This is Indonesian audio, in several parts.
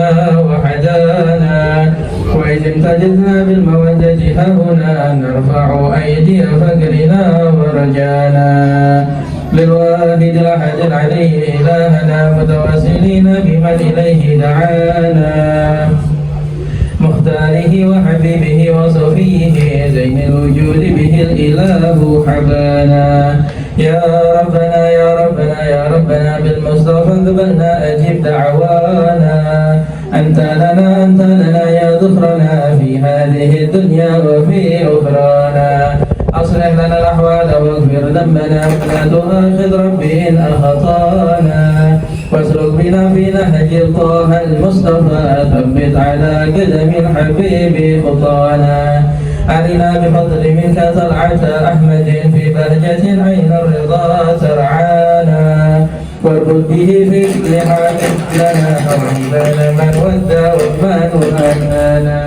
بنا وحدانا، وإن امتددنا بالمودة هاهنا نرفع أيدي فقرنا ورجانا، للواحد الأحد العلي إلهنا متواصلين بمن إليه دعانا، مختاره وحبيبه وصفيه زين الوجود به الإله حبانا. يا ربنا يا ربنا يا ربنا بالمصطفى اقبلنا أجب دعوانا، أنت لنا يا ذخرنا في هذه الدنيا وفي أخرانا، أصلح لنا الأحوال واغفر ذنبنا ولا تؤاخذ ربي إن أخطانا، واسلك بنا في نهج طه المصطفى ثبت على قدم الحبيب خطانا، أرنا بفضل منك طلعة أحمد في بهجة عين الرضا ترعانا، واربط به في كل حال لنا حبيبنا من ودى ومن أمانا،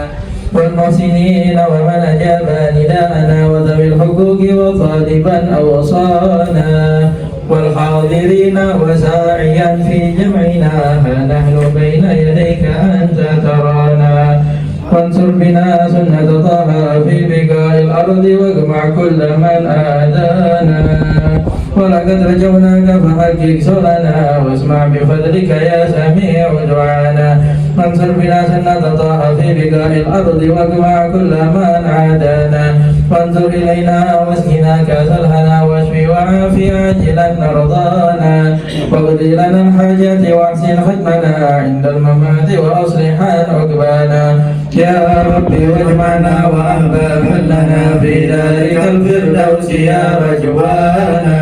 والمحسنين ومن أجاب نداءنا وذوي الحقوق وطالبا أوصانا، والحاضرين وساعيا في جمعنا ها نحن بين يديك أنت ترانا، وانصر بنا سنة طه في بقاع الأرض واجمع كل من آذانا، ولقد رجوناك فحقق سؤلنا واسمع بفضلك يا سميع دعانا، وانصر بنا سنة طه في بقاع الأرض واجمع كل من عادانا، وانظر إلينا واسقنا كأس الهنا واشفي وعافي عاجلا نرضانا، واقضي لنا الحاجات واحسن ختمنا عند الممات وأصلح عقبانا، يا ربي واجمعنا وأحبابا لنا في ذلك الفردوس يا رجوانا،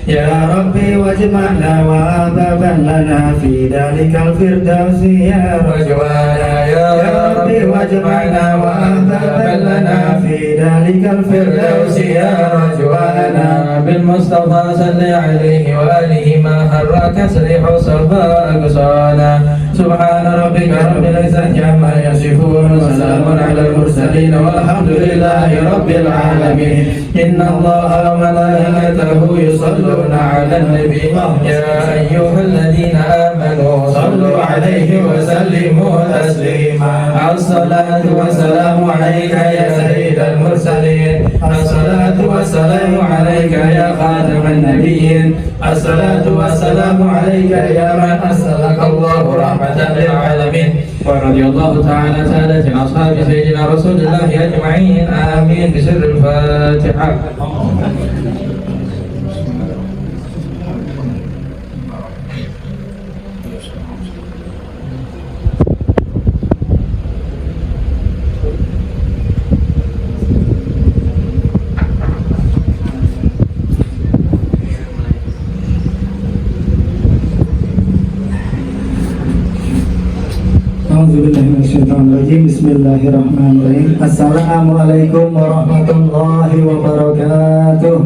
يا ربي واجمعنا وأحبابا لنا في ذلك الفردوس يا رجوانا، يا ربي واجمعنا وأحبابا لنا في ذلك الفردوس يا رجوانا، بالمصطفى صل عليه وآله ما حرك سريح صفا أقصانا، سبحان ربك رب العزة عما يصفون وسلام على المرسلين والحمد لله رب العالمين. إن الله وملائكته يصلون على النبي يا أيها الذين آمنوا صلوا عليه وسلموا تسليما، الصلاة والسلام عليك يا سيد المرسلين، الصلاة والسلام عليك يا خاتم النبيين، الصلاة والسلام عليك يا من أرسلك الله رحمة للعالمين. ورضي الله تعالى سادة أصحاب سيدنا رسول الله أجمعين، آمين. بسر الفاتحة. Bismillahirrahmanirrahim. Assalamualaikum warahmatullahi wabarakatuh.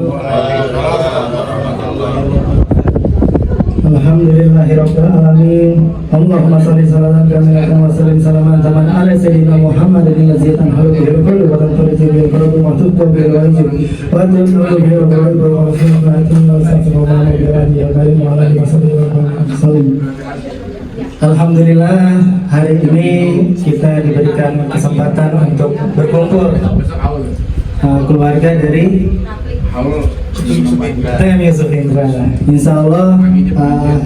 Alhamdulillahirabbil alamin. Allahumma shalli salaman kamilatan wa sallim salaman taman ala sayyidina Muhammadin allazi tanhalu bihi al-qulub wa tanfariju bihi al-qulub wa tuddu bihi al-wajib wa tanhalu bihi al-qulub wa sunnatin wa sallallahu alaihi wa sallam. Alhamdulillah, hari ini kita diberikan kesempatan untuk berkumpul keluarga dari Tem Yusuf Indra. Insya Allah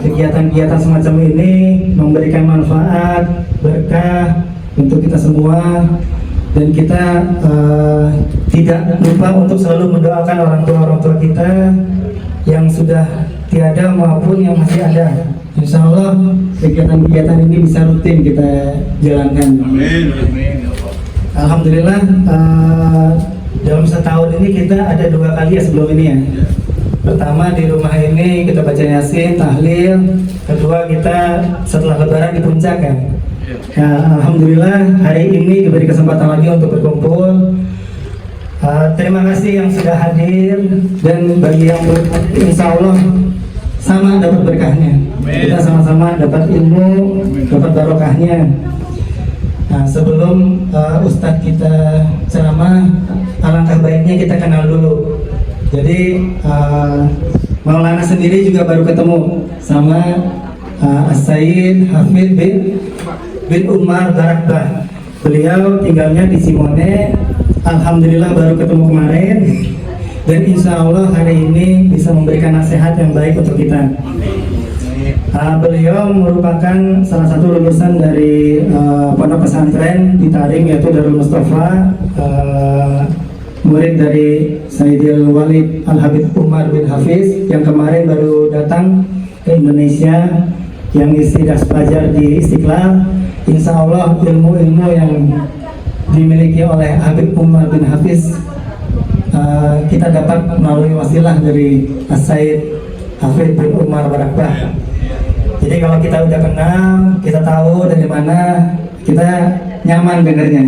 kegiatan-kegiatan semacam ini memberikan manfaat, berkah untuk kita semua, dan kita tidak lupa untuk selalu mendoakan orang tua kita yang sudah tiada maupun yang masih ada. Insya Allah kegiatan-kegiatan ini bisa rutin kita jalankan. Amin. Alhamdulillah, dalam setahun ini kita ada 2 kali ya sebelum ini ya. Pertama di rumah ini kita baca Yasin, tahlil. Kedua kita setelah Lebaran di puncak kan. Alhamdulillah hari ini diberi kesempatan lagi untuk berkumpul. Terima kasih yang sudah hadir, dan bagi yang insya Allah sama dapat berkahnya. Kita sama-sama dapat ilmu, dapat barokahnya. Nah, sebelum Ustadz kita ceramah, alangkah baiknya kita kenal dulu. Jadi Maulana sendiri juga baru ketemu sama As-Sayyid Hafid bin Umar Barakbah. Beliau tinggalnya di Simone. Alhamdulillah baru ketemu kemarin, dan insya Allah hari ini bisa memberikan nasihat yang baik untuk kita. Beliau merupakan salah satu lulusan dari pondok pesantren di Tarim, yaitu Darul Mustafa, murid dari Sayyidil Walid Al-Habib Umar bin Hafiz yang kemarin baru datang ke Indonesia, yang isi das pelajar di Istiqlal. Insya Allah ilmu-ilmu yang dimiliki oleh Habib Umar bin Hafiz kita dapat melalui wasilah dari As-Sayyid Hafid bin Umar Barakbah. Jadi kalau kita udah kenal, kita tahu dari mana, kita nyaman dengarnya.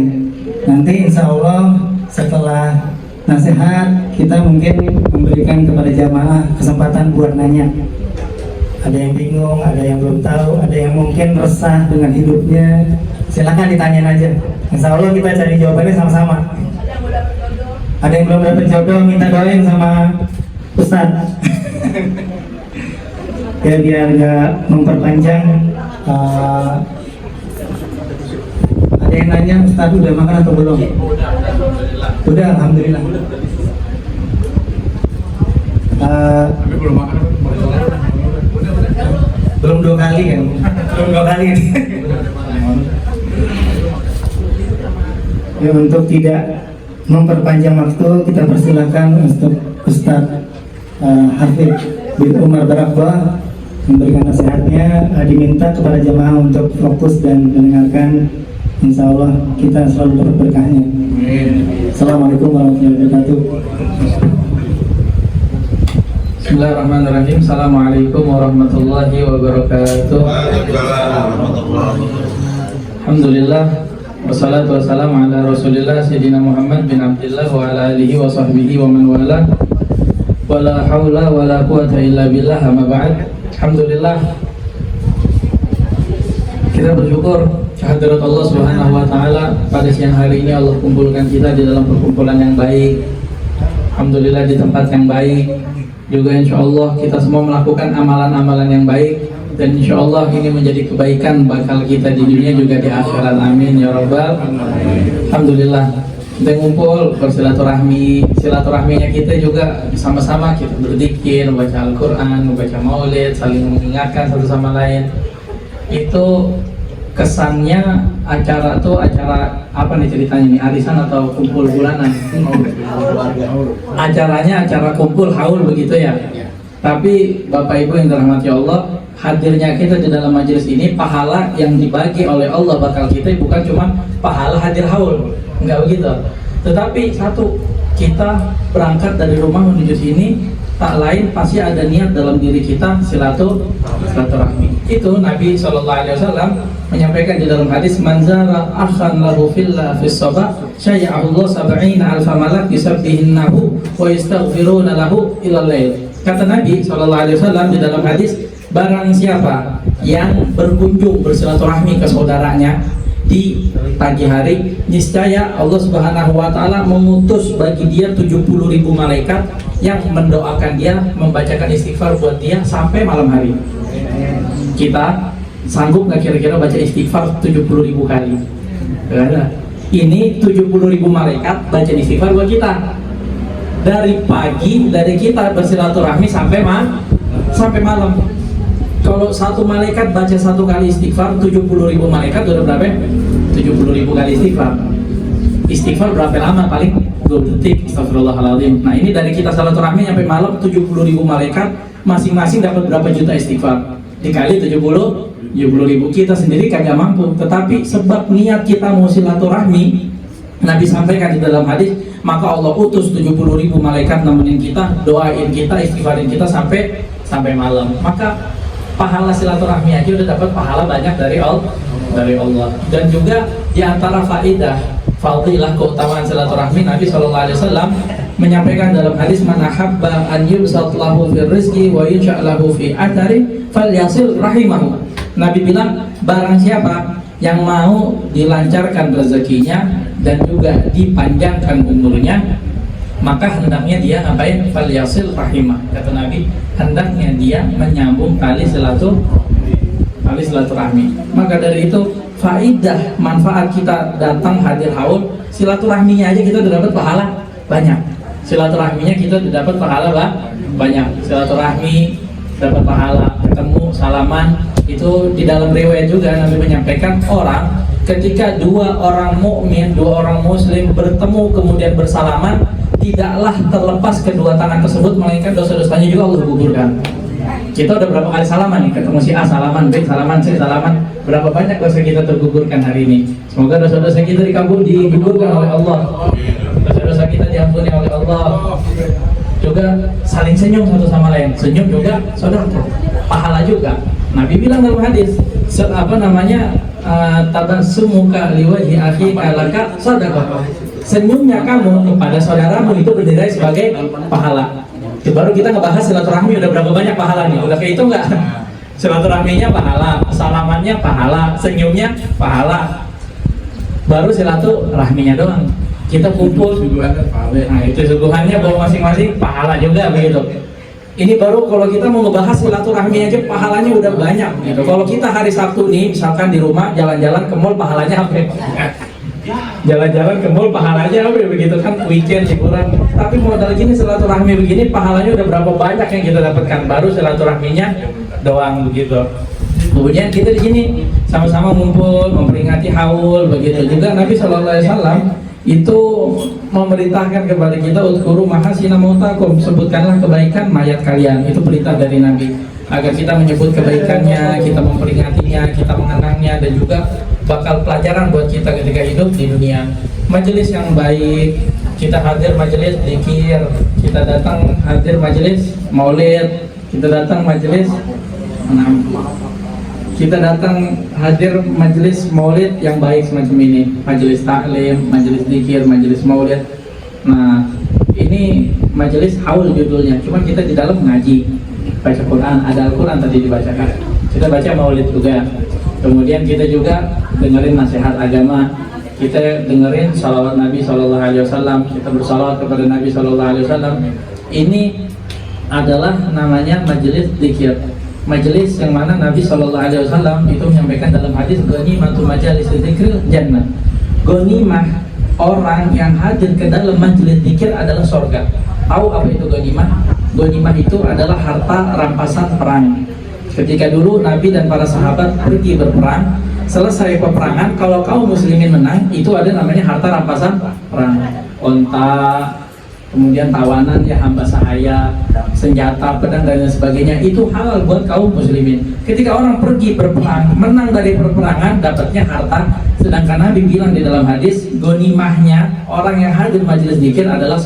Nanti insya Allah setelah nasihat, kita mungkin memberikan kepada jamaah kesempatan buat nanya. Ada yang bingung, ada yang belum tahu, ada yang mungkin resah dengan hidupnya, silakan ditanyain aja. Insya Allah kita cari jawabannya sama-sama. Ada yang belum dapat jodoh, minta doain sama Ustadz. Ya biar nggak memperpanjang. Ada yang nanya, Ustadz udah makan atau belum? Udah, alhamdulillah. Belum 2 kali kan? Belum 2 kali. Ya, untuk tidak memperpanjang waktu, kita persilahkan untuk Ustadz Hafid bin Umar Barakbah memberikan nasihatnya. Diminta kepada jemaah untuk fokus dan mendengarkan. Insya Allah kita selalu dapat berkahnya. Assalamualaikum warahmatullahi wabarakatuh. Bismillahirrahmanirrahim. Assalamualaikum warahmatullahi wabarakatuh. Alhamdulillah, wassalatu wassalamu ala Rasulillah Sayyidina Muhammad bin Abdullah wa ala alihi wa sahbihi wa man wala. Wala haula wala quwata illa billah, amma ba'd. Alhamdulillah, kita bersyukur kehadirat Allah Subhanahu wa taala pada siang hari ini. Allah kumpulkan kita di dalam perkumpulan yang baik. Alhamdulillah, di tempat yang baik. Juga insya Allah kita semua melakukan amalan-amalan yang baik, dan insya Allah ini menjadi kebaikan bakal kita di dunia juga di akhirat. Amin ya rabbal. Alhamdulillah kita ngumpul bersilaturahmi. Silaturahminya kita juga sama-sama kita berzikir, membaca Al-Quran, membaca maulid, saling mengingatkan satu sama lain. Itu kesannya acara tuh acara apa nih ceritanya nih, arisan atau kumpul bulanan? Acaranya acara kumpul haul begitu ya. Tapi Bapak Ibu yang dirahmati Allah, hadirnya kita di dalam majelis ini, pahala yang dibagi oleh Allah bakal kita bukan cuma pahala hadir haul, enggak begitu. Tetapi satu, kita berangkat dari rumah menuju sini, tak lain pasti ada niat dalam diri kita silaturahmi. Itu Nabi SAW menyampaikan di dalam hadis, manzara akhan lahu fillah fis sabah syai'ahullah sab'ina alfa malak yusabbihinnahu wa yastaghfiruna lahu ilal lail. Kata Nabi SAW di dalam hadis, barang siapa yang berkunjung bersilaturahmi ke saudaranya di pagi hari, niscaya Allah Subhanahu wa taala mengutus bagi dia 70.000 malaikat yang mendoakan dia, membacakan istighfar buat dia sampai malam hari. Kita sanggup nggak kira-kira baca istighfar 70.000 kali? Ini 70.000 malaikat baca istighfar buat kita dari pagi, dari kita bersilaturahmi sampai malam. Kalau satu malaikat baca 1 kali istighfar, 70.000 malaikat udah berapa? 70.000 kali istighfar. Istighfar berapa lama? Paling 2 detik. Astagfirullahaladzim. Nah ini dari kita silaturahmi sampai malam, 70.000 malaikat masing-masing dapat berapa juta istighfar? Dikali 70.000, kita sendiri kagak mampu. Tetapi sebab niat kita mau silaturahmi, Nabi sampaikan di dalam hadis, maka Allah utus 70.000 malaikat nemenin kita, doain kita, istighfarin kita sampai malam. Maka pahala silaturahmi aja udah dapat pahala banyak dari Allah. Dan juga di antara fadilah keutamaan silaturahmi, Nabi SAW menyampaikan dalam hadis, man ahabba an yubsat lahu fir rizqi wa yunsha'u lahu fi athari falyasil rahimahu. Nabi bilang, barang siapa yang mau dilancarkan rezekinya dan juga dipanjangkan umurnya, maka hendaknya dia ngapain? Falyasil rahimah. Kata Nabi, hendaknya dia menyambung tali tali silaturahmi. Maka dari itu faidah manfaat kita datang hadir haul, silaturahminya aja kita udah dapat pahala banyak. Silaturahminya kita udah dapat pahala banyak. Silaturahmi dapat pahala, ketemu salaman. Itu di dalam riwayat juga Nabi menyampaikan, orang ketika dua orang mukmin, dua orang muslim bertemu kemudian bersalaman, tidaklah terlepas kedua tangan tersebut melainkan dosa-dosanya juga Allah gugurkan. Kita udah berapa kali salaman nih, ketemu si A salaman, B salaman, C salaman, berapa banyak dosa kita tergugurkan hari ini. Semoga dosa-dosa kita digugurkan oleh Allah, dosa-dosa kita diampuni oleh Allah. Juga saling senyum satu sama lain, senyum juga saudara, pahala juga. Nabi bilang dalam hadis, tabassumuka liwajhi akhika laka sadaqah. Senyumnya kamu kepada saudaramu itu bernilai sebagai pahala. Itu baru kita ngebahas silaturahmi udah berapa banyak pahalanya. Udah kayak itu enggak? Silaturahminya pahala, salamannya pahala, senyumnya pahala. Baru silaturahminya doang. Kita kumpul, nah itu suguhannya bawa masing-masing pahala juga begitu. Ini baru kalau kita mau ngebahas silaturahmi aja pahalanya udah banyak gitu. Kalau kita hari Sabtu nih misalkan di rumah jalan-jalan ke mall pahalanya apa? Jalan-jalan ke mall pahalanya apa begitu kan, weekend liburan. Tapi modal gini silaturahmi begini pahalanya udah berapa banyak yang kita dapatkan, baru silaturahminya doang begitu. Kemudian kita di sini sama-sama ngumpul memperingati haul begitu juga. Nabi SAW itu memerintahkan kepada kita udhkuru mahasina mautakum, sebutkanlah kebaikan mayat kalian. Itu perintah dari Nabi agar kita menyebut kebaikannya, kita memperingatinya, kita mengenangnya, dan juga bakal pelajaran buat kita ketika hidup di dunia. Majelis yang baik, kita hadir majelis zikir, kita datang hadir majelis maulid, kita datang majelis hadir majelis maulid yang baik semacam ini, majelis taklim, majelis zikir, majelis maulid. Nah, ini majelis haul judulnya. Cuma kita di dalam ngaji, baca Quran, ada Al-Quran tadi dibacakan. Kita baca maulid juga. Kemudian kita juga dengerin nasihat agama. Kita dengerin salawat Nabi SAW. Kita bersalawat kepada Nabi SAW. Ini adalah namanya majelis zikir. Majelis yang mana Nabi SAW itu menyampaikan dalam hadis, ghanimatu majalis dzikr jannah. Ghanimah orang yang hadir ke dalam majelis zikir adalah surga. Tahu apa itu ghanimah? Ghanimah itu adalah harta rampasan perang. Ketika dulu Nabi dan para sahabat pergi berperang, selesai peperangan, kalau kaum muslimin menang, itu ada namanya harta rampasan perang. Onta, kemudian tawanan ya hamba sahaya, senjata, pedang dan lain sebagainya, itu halal buat kaum muslimin. Ketika orang pergi berperang, menang dari perperangan, dapatnya harta. Sedangkan Nabi bilang di dalam hadis, ghanimahnya orang yang hadir majelis zikir adalah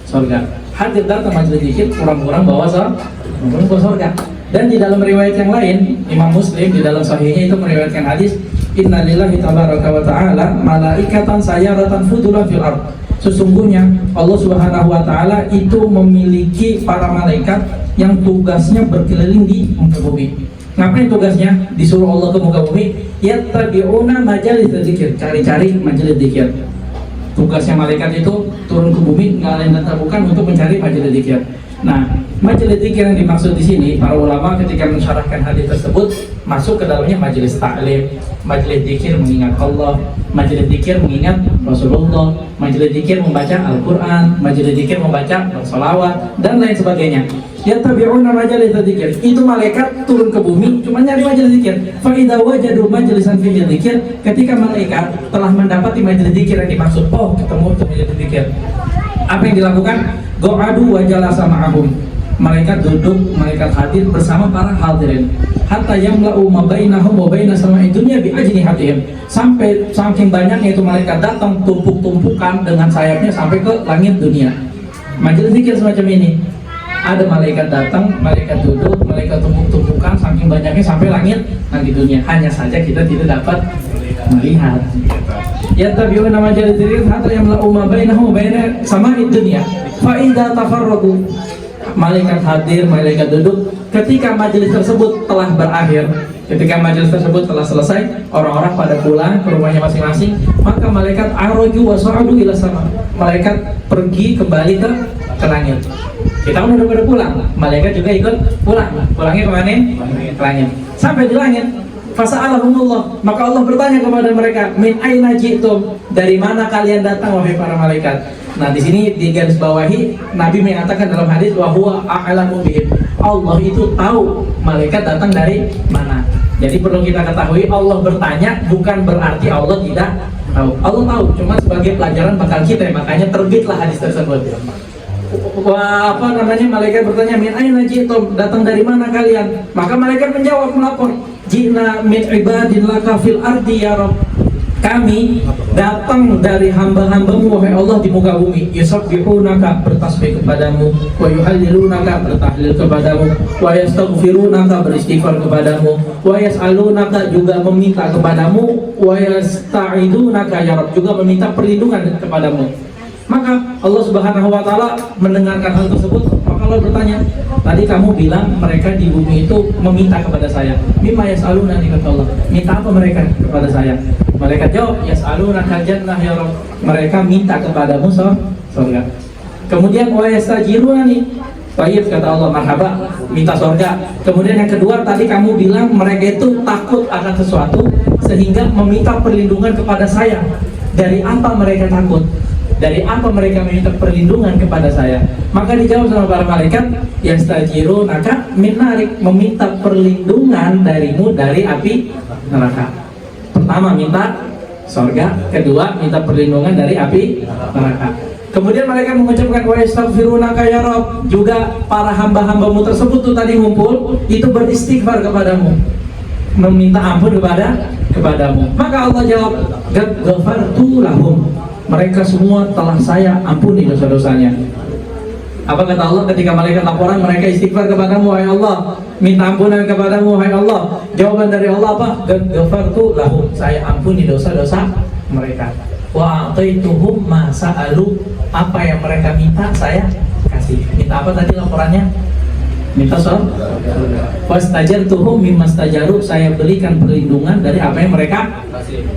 surga. Hadir datang majelis zikir, kurang-kurang bawa surga. Dan di dalam riwayat yang lain, Imam Muslim di dalam sahihnya itu meriwayatkan hadis, innalillahi tabaraka wa ta'ala malaikatan sayaratan fudulan fil ard. Sesungguhnya Allah Subhanahu wa taala itu memiliki para malaikat yang tugasnya berkeliling di muka bumi. Ngapain tugasnya? Disuruh Allah ke muka bumi, yattabi'una majalis dzikir, cari-cari majelis zikir. Tugasnya malaikat itu turun ke bumi, nggak lain dan bukan untuk mencari majelis zikir. Nah, majelis zikir yang dimaksud di sini, para ulama ketika mensyarahkan hadis tersebut masuk ke dalamnya majelis taklim, majelis zikir mengingat Allah, majelis zikir mengingat Rasulullah, majelis zikir membaca Al-Quran, majelis zikir membaca sholawat dan lain sebagainya. Yattabi'una majalis zikir. Itu malaikat turun ke bumi cuma nyari majelis zikir. Fa idza wajadu majlisan fi dzikir, ketika malaikat telah mendapati majelis zikir yang dimaksud, oh ketemu majelis zikir. Apa yang dilakukan? Go'adu wa jalasa ma'ahum. Malaikat duduk, malaikat hadir bersama para hadirin. Hatta yamla'u ma bainahum wa baina sama'i dunya bi ajnihatihim. Sampai saking banyaknya itu malaikat datang tumpuk-tumpukan dengan sayapnya sampai ke langit dunia. Majelis zikir semacam ini. Ada malaikat datang, malaikat duduk, malaikat tumpuk-tumpukan saking banyaknya sampai langit dunia. Hanya saja kita tidak dapat melihat. Yattabi'una majalis dzikr hatta yamla'u ma bainahum wa baina sama'i dunya. Fa idza tafarraqu, malaikat hadir, malaikat duduk. Ketika majelis tersebut telah berakhir, ketika majelis tersebut telah selesai, orang-orang pada pulang ke rumahnya masing-masing, maka malaikat araju wa sa'adu ila sama. Malaikat pergi kembali ke langit. Kita kan udah pada pulang, malaikat juga ikut pulang. Pulangnya kemana? Ke langit. Sampai di langit, Fasa'alahumullah, maka Allah bertanya kepada mereka, min aina ji'tum, dari mana kalian datang wahai para malaikat. Nah di sini di garis bawahi Nabi mengatakan dalam hadis wa huwa a'lamu bihim, Allah itu tahu malaikat datang dari mana. Jadi perlu kita ketahui, Allah bertanya bukan berarti Allah tidak tahu. Allah tahu, cuma sebagai pelajaran bakal kita, makanya terbitlah hadis tersebut. Wah, apa namanya, malaikat bertanya, min aina ji'tum, datang dari mana kalian? Maka malaikat menjawab, melapor, ji'na min ibadin laka fil ardi ya Rabb, kami datang dari hamba-hambamu wahai Allah di muka bumi, yusabbihunaka, bertasbih kepadamu, wa yuhallilunaka, bertahlil kepadamu, wa yastaghfirunaka, beristighfar kepadamu, wa yas'alunaka, juga meminta kepadamu, wa yasta'idunaka ya Rabb, juga meminta perlindungan kepadamu. Maka Allah Subhanahu wa taala mendengarkan hal tersebut, maka Allah bertanya, tadi kamu bilang mereka di bumi itu meminta kepada saya. Mimma yas'aluna, kata Allah. Minta apa mereka kepada saya? Mereka jawab, yas'aluna jannah ya Rabb. Mereka minta kepadamu surga. Kemudian wa yastajiruna nih. Baik, kata Allah, marhaba, minta surga. Kemudian yang kedua, tadi kamu bilang mereka itu takut akan sesuatu sehingga meminta perlindungan kepada saya. Dari apa mereka takut? Dari apa mereka meminta perlindungan kepada saya? Maka dijawab sama para malaikat, yastajirunaka min narik, meminta perlindungan darimu dari api neraka. Pertama minta surga, kedua minta perlindungan dari api neraka. Kemudian mereka mengucapkan wa yastaghfirunaka ya Rabb, juga para hamba-hambamu tersebut tuh tadi ngumpul itu beristighfar kepadamu, meminta ampun kepadamu. Maka Allah jawab, ghafartu lahum, mereka semua telah saya ampuni dosa-dosanya. Apa kata Allah ketika malaikat laporan mereka istighfar kepadamu wahai Allah, minta ampunan kepadamu wahai Allah? Jawaban dari Allah apa? Ghafartu lahum, saya ampuni dosa-dosa mereka. Wa ataituhum ma sa'alu, apa yang mereka minta saya kasih. Minta apa tadi laporannya? Minta wastajartuhum mimma stajaru, saya berikan perlindungan dari apa yang mereka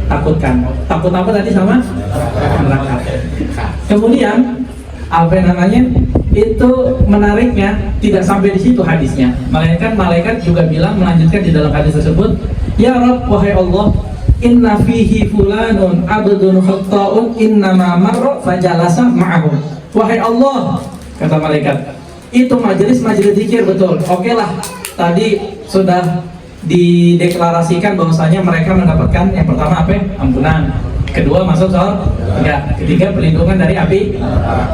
takutkan. Takut apa tadi sama? Neraka. Kemudian apa yang namanya? Itu menariknya tidak sampai di situ hadisnya. Malaikat juga bilang, melanjutkan di dalam hadis tersebut, ya Rabb, wahai Allah, inna fihi fulanun abdun khatta'un innama marra fajalasa ma'ahum. Wahai Allah, kata malaikat, itu majelis zikir betul. Oke lah, tadi sudah dideklarasikan bahwasanya mereka mendapatkan yang pertama apa? Ampunan. Kedua masuk surga. Ketiga perlindungan dari api.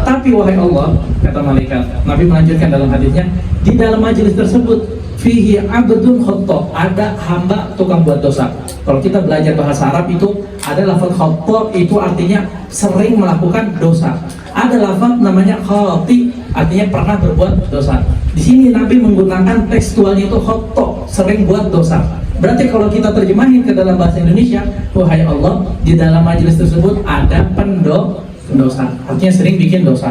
Tapi wahai Allah, kata malaikat, Nabi melanjutkan dalam hadisnya, di dalam majelis tersebut fihi abdun khata', ada hamba tukang buat dosa. Kalau kita belajar bahasa Arab itu ada lafaz khata' itu artinya sering melakukan dosa. Ada lafaz namanya khati', artinya pernah berbuat dosa. Di sini Nabi menggunakan tekstualnya itu khata', sering buat dosa. Berarti kalau kita terjemahin ke dalam bahasa Indonesia, wahai Allah, di dalam majelis tersebut ada pendosa, artinya sering bikin dosa.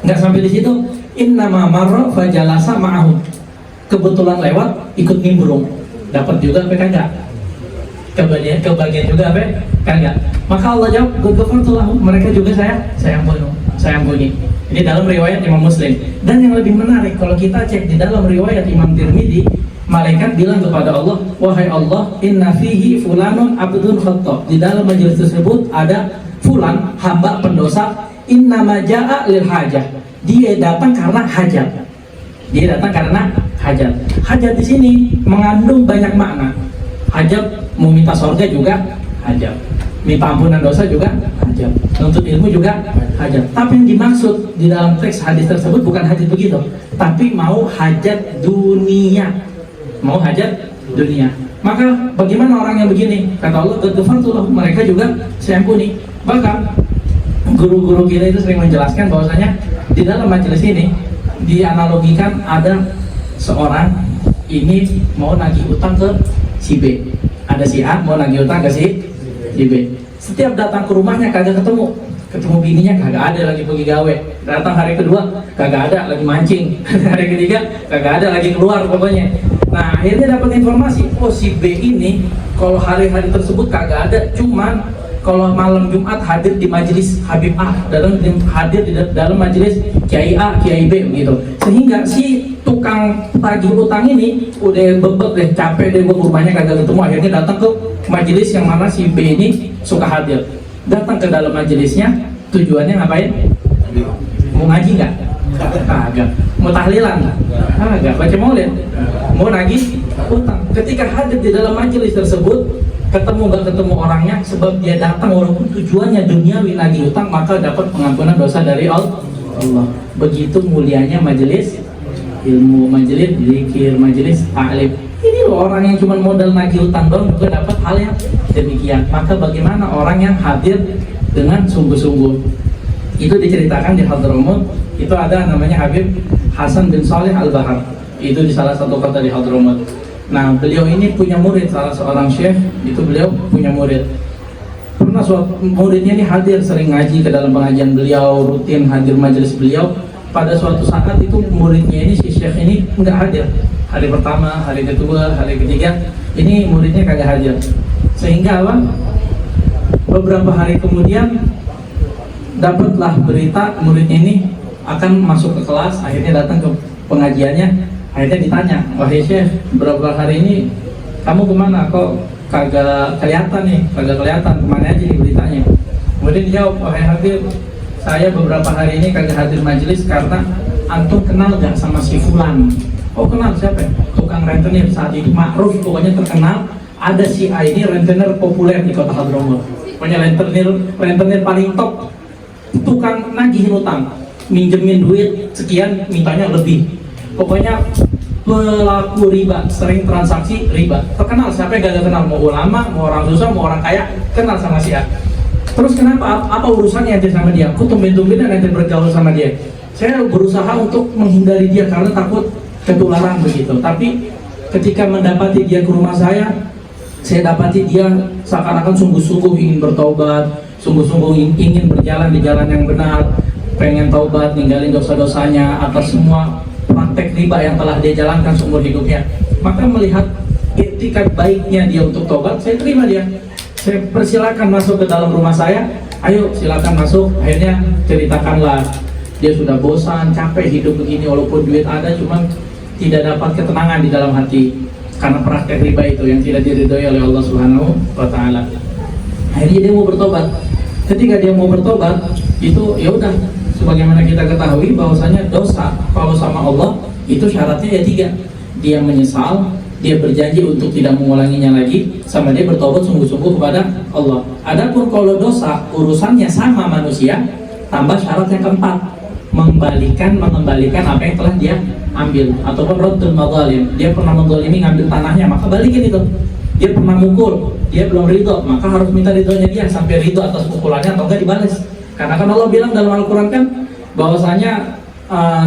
Nggak sampai di situ, innama marra fajalasa ma'ahum, kebetulan lewat ikut nimbrung, dapat juga apa kagak? Kebagian juga apa kagak? Maka Allah jawab, ghafartu, mereka juga saya ampuni. Ini dalam riwayat Imam Muslim. Dan yang lebih menarik, kalau kita cek di dalam riwayat Imam Tirmidzi, malaikat bilang kepada Allah, wahai Allah, inna fihi fulanun abdun khata', di dalam majelis tersebut ada fulan, hamba pendosa, innama ja'a lil hajah, dia datang karena hajat. Hajat di sini mengandung banyak makna. Hajat mau minta surga juga hajat, minta ampunan dosa juga hajat, nuntut ilmu juga hajat. Tapi yang dimaksud di dalam teks hadis tersebut bukan hajat begitu, tapi mau hajat dunia. Maka bagaimana orang yang begini? Kata Allah, ghafartu, mereka juga saya ampuni. Bahkan guru-guru kita itu sering menjelaskan bahwasanya di dalam majelis ini dianalogikan ada seorang ini mau nagih utang ke si B. Ada si A mau nagih utang ke si B. Setiap datang ke rumahnya kagak ketemu bininya, kagak ada, lagi pergi gawe. Datang hari kedua kagak ada, lagi mancing. Hari ketiga kagak ada, lagi keluar pokoknya. Nah akhirnya dapat informasi, oh si B ini kalau hari-hari tersebut kagak ada, cuman kalau malam Jumat hadir di majelis Habib A, hadir di dalam majelis Kiai A, Kiai B gitu. Sehingga si tukang tagih utang ini udah bebek deh, capek deh gue rumahnya kagak ketemu, akhirnya datang ke majelis yang mana si B ini suka hadir. Datang ke dalam majelisnya, tujuannya ngapain? Mau ngaji nggak? Kagak. Mau tahlilan? Kagak. Baca maulid? Mau nagih utang. Ketika hadir di dalam majelis tersebut, ketemu nggak ketemu orangnya, sebab dia datang walaupun tujuannya duniawi nagih utang, maka dapat pengampunan dosa dari Allah. Begitu mulianya majelis ilmu, majelis zikir, majelis ta'lim. Ini loh orang yang cuma modal nagih utang doang juga dapat hal yang demikian. Maka bagaimana orang yang hadir dengan sungguh-sungguh? Itu diceritakan di Hadramaut. Itu ada namanya Habib Hasan bin Saleh Al-Bahar. Itu di salah satu kota di Hadramaut. Nah, beliau ini punya murid, salah seorang syekh. Itu beliau punya murid. Pernah suatu muridnya ini hadir, sering ngaji ke dalam pengajian beliau, rutin hadir majelis beliau. Pada suatu saat itu muridnya ini, si syekh ini nggak hadir. Hari pertama, hari kedua, hari ketiga, ini muridnya kagak hadir. Sehingga apa? Beberapa hari kemudian dapatlah berita muridnya ini akan masuk ke kelas. Akhirnya datang ke pengajiannya. Akhirnya ditanya, wahai syekh, beberapa hari ini kamu kemana? Kok kagak kelihatan nih? Kagak kelihatan, kemana aja nih beritanya? Kemudian dijawab, wahai Habib, saya beberapa hari ini kagak hadir majelis karena antum kenal gak sama si Fulan? Oh kenal, siapa? Tukang rentenir saat itu makruf, pokoknya terkenal. Ada si A ini rentenir populer di kota Hadramaut. Pokoknya rentenir paling top, tukang nagihin utang, minjemin duit sekian, mintanya lebih. Pokoknya pelaku riba, sering transaksi riba. Terkenal, siapa yang gak kenal? Mau ulama, mau orang susah, mau orang kaya, kenal sama si A. Terus kenapa? Apa urusannya ente sama dia? Kok tumben-tumbenan ente bergaul sama dia? Saya berusaha untuk menghindari dia karena takut ketularan begitu. Tapi ketika mendapati dia ke rumah saya dapati dia seakan-akan sungguh-sungguh ingin bertobat, sungguh-sungguh ingin berjalan di jalan yang benar, pengen taubat, ninggalin dosa-dosanya atas semua praktek riba yang telah dia jalankan seumur hidupnya. Maka melihat etikat baiknya dia untuk tobat, saya terima dia. Saya persilakan masuk ke dalam rumah saya, ayo silakan masuk. Akhirnya ceritakanlah, dia sudah bosan, capek hidup begini, walaupun duit ada, cuman tidak dapat ketenangan di dalam hati karena praktek riba itu yang tidak diridhoi oleh Allah Subhanahu wa Ta'ala. Akhirnya dia mau bertobat. Ketika dia mau bertobat, itu ya udah, sebagaimana kita ketahui bahwasanya dosa kalau sama Allah itu syaratnya ya 3. Dia menyesal, dia berjanji untuk tidak mengulanginya lagi, sama dia bertobat sungguh-sungguh kepada Allah. Adapun kalau dosa urusannya sama manusia, tambah syarat yang keempat, mengembalikan apa yang telah dia ambil, ataupun raddul madzalim. Dia pernah menzalimi, ngambil tanahnya, maka balikin itu. Dia pernah mukul, dia belum ridho, maka harus minta ridhonya dia sampai ridho atas pukulannya atau enggak dibalas. Karena kan Allah bilang dalam Al-Quran kan bahwasanya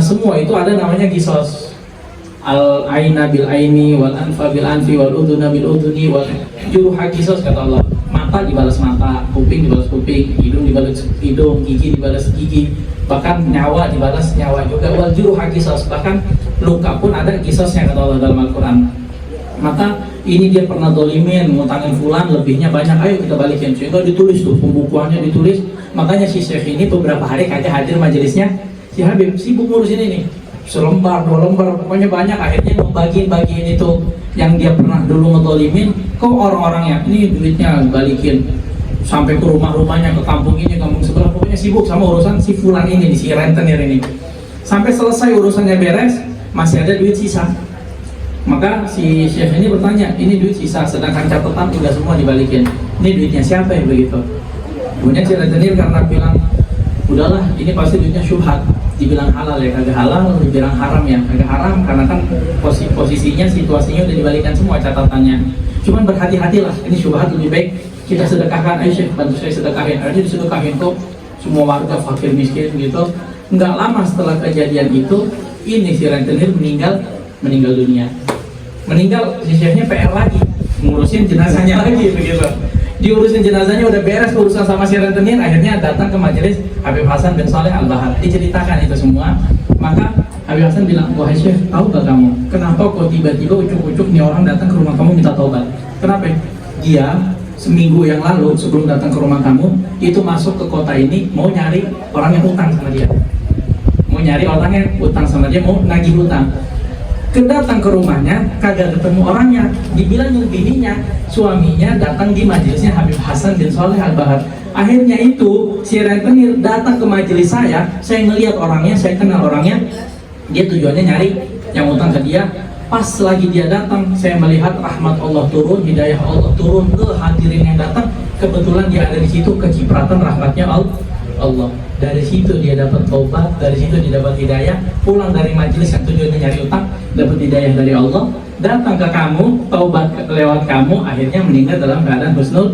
semua itu ada namanya qisas. Al-aina bil aini, wal anfa bil anfi, wal udhuna bil udhuni, wal juruha qisas, kata Allah. Mata dibalas mata, kuping dibalas kuping, hidung dibalas hidung, gigi dibalas gigi, bahkan nyawa dibalas nyawa juga. Wal juruha qisas, bahkan luka pun ada qisasnya, kata Allah dalam Al-Quran. Maka ini dia pernah dolimin, ngutangin fulan, lebihnya banyak, ayo kita balikin. Sehingga ditulis tuh, pembukuannya ditulis. Makanya si Syekh ini beberapa hari kagak hadir majelisnya. Si Habib sibuk ngurusin ini, selembar, 2 lembar, pokoknya banyak. Akhirnya membagiin itu yang dia pernah dulu ngedolimin ke orang-orangnya. Ini duitnya balikin, sampai ke rumah-rumahnya, ke kampung ini, kampung sebelah. Pokoknya sibuk sama urusan si fulan ini, si rentenir ini. Sampai selesai urusannya beres, masih ada duit sisa. Maka si Syekh ini bertanya, ini duit sisa, sedangkan catatan udah semua dibalikin. Ini duitnya siapa yang begitu? Kemudian si rentenir karena bilang, udahlah, ini pasti duitnya syubhat. Dibilang halal ya, kagak halal, dibilang haram ya, kagak haram, karena kan posisinya, situasinya udah dibalikan semua catatannya. Cuman berhati-hatilah, ini syubhat, lebih baik kita sedekahkan. Ayo Syekh, bantu saya sedekahin. Akhirnya disedekahin kok, semua warga fakir miskin gitu. Nggak lama setelah kejadian itu, ini si rentenir meninggal dunia. Meninggal, si Syekhnya PR lagi, ngurusin jenazahnya lagi begitu. Diurusin jenazahnya udah beres urusan sama si rentenir, akhirnya datang ke majelis Habib Hasan bin Saleh Al-Bahar, diceritakan itu semua. Maka Habib Hasan bilang, wahai Syekh, tahu gak kamu kenapa kok tiba-tiba ucuk-ucuk nih orang datang ke rumah kamu minta taubat? Kenapa? Dia seminggu yang lalu sebelum datang ke rumah kamu itu masuk ke kota ini mau nyari orang yang utang sama dia, mau nyari orang yang utang sama dia, mau nagih utang. Kedatang ke rumahnya kagak ketemu orangnya, dibilangin bininya, suaminya datang di majelisnya Habib Hasan bin Soleh Al-Bahar. Akhirnya itu si rentenir datang ke majelis saya melihat orangnya, saya kenal orangnya, dia tujuannya nyari yang utang ke dia. Pas lagi dia datang, saya melihat rahmat Allah turun, hidayah Allah turun ke hadirin yang datang. Kebetulan dia ada di situ, kecipratan rahmatnya Allah. Dari situ dia dapat taubat, dari situ dia dapat hidayah. Pulang dari majelis yang tujuannya nyari utang, dapat hidayah dari Allah. Datang ke kamu, taubat lewat kamu, akhirnya meninggal dalam keadaan husnul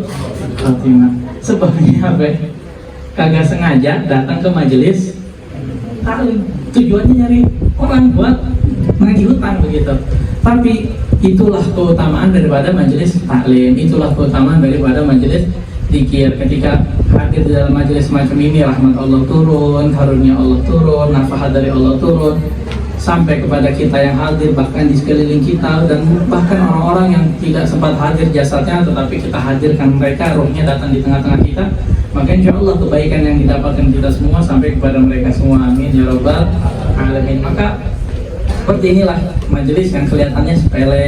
khatimah. Sebabnya apa? Kagak sengaja datang ke majelis taklim, tujuannya nyari orang buat nagih hutang begitu. Tapi itulah keutamaan daripada majelis taklim, itulah keutamaan daripada majelis zikir. Ketika hadir di dalam majelis semacam ini, rahmat Allah turun, karunia Allah turun, nafahat dari Allah turun sampai kepada kita yang hadir, bahkan di sekeliling kita, dan bahkan orang-orang yang tidak sempat hadir jasadnya tetapi kita hadirkan mereka, rohnya datang di tengah-tengah kita, maka insya Allah kebaikan yang didapatkan kita semua sampai kepada mereka semua, amin ya rabbal alamin. Maka seperti inilah majelis yang kelihatannya sepele,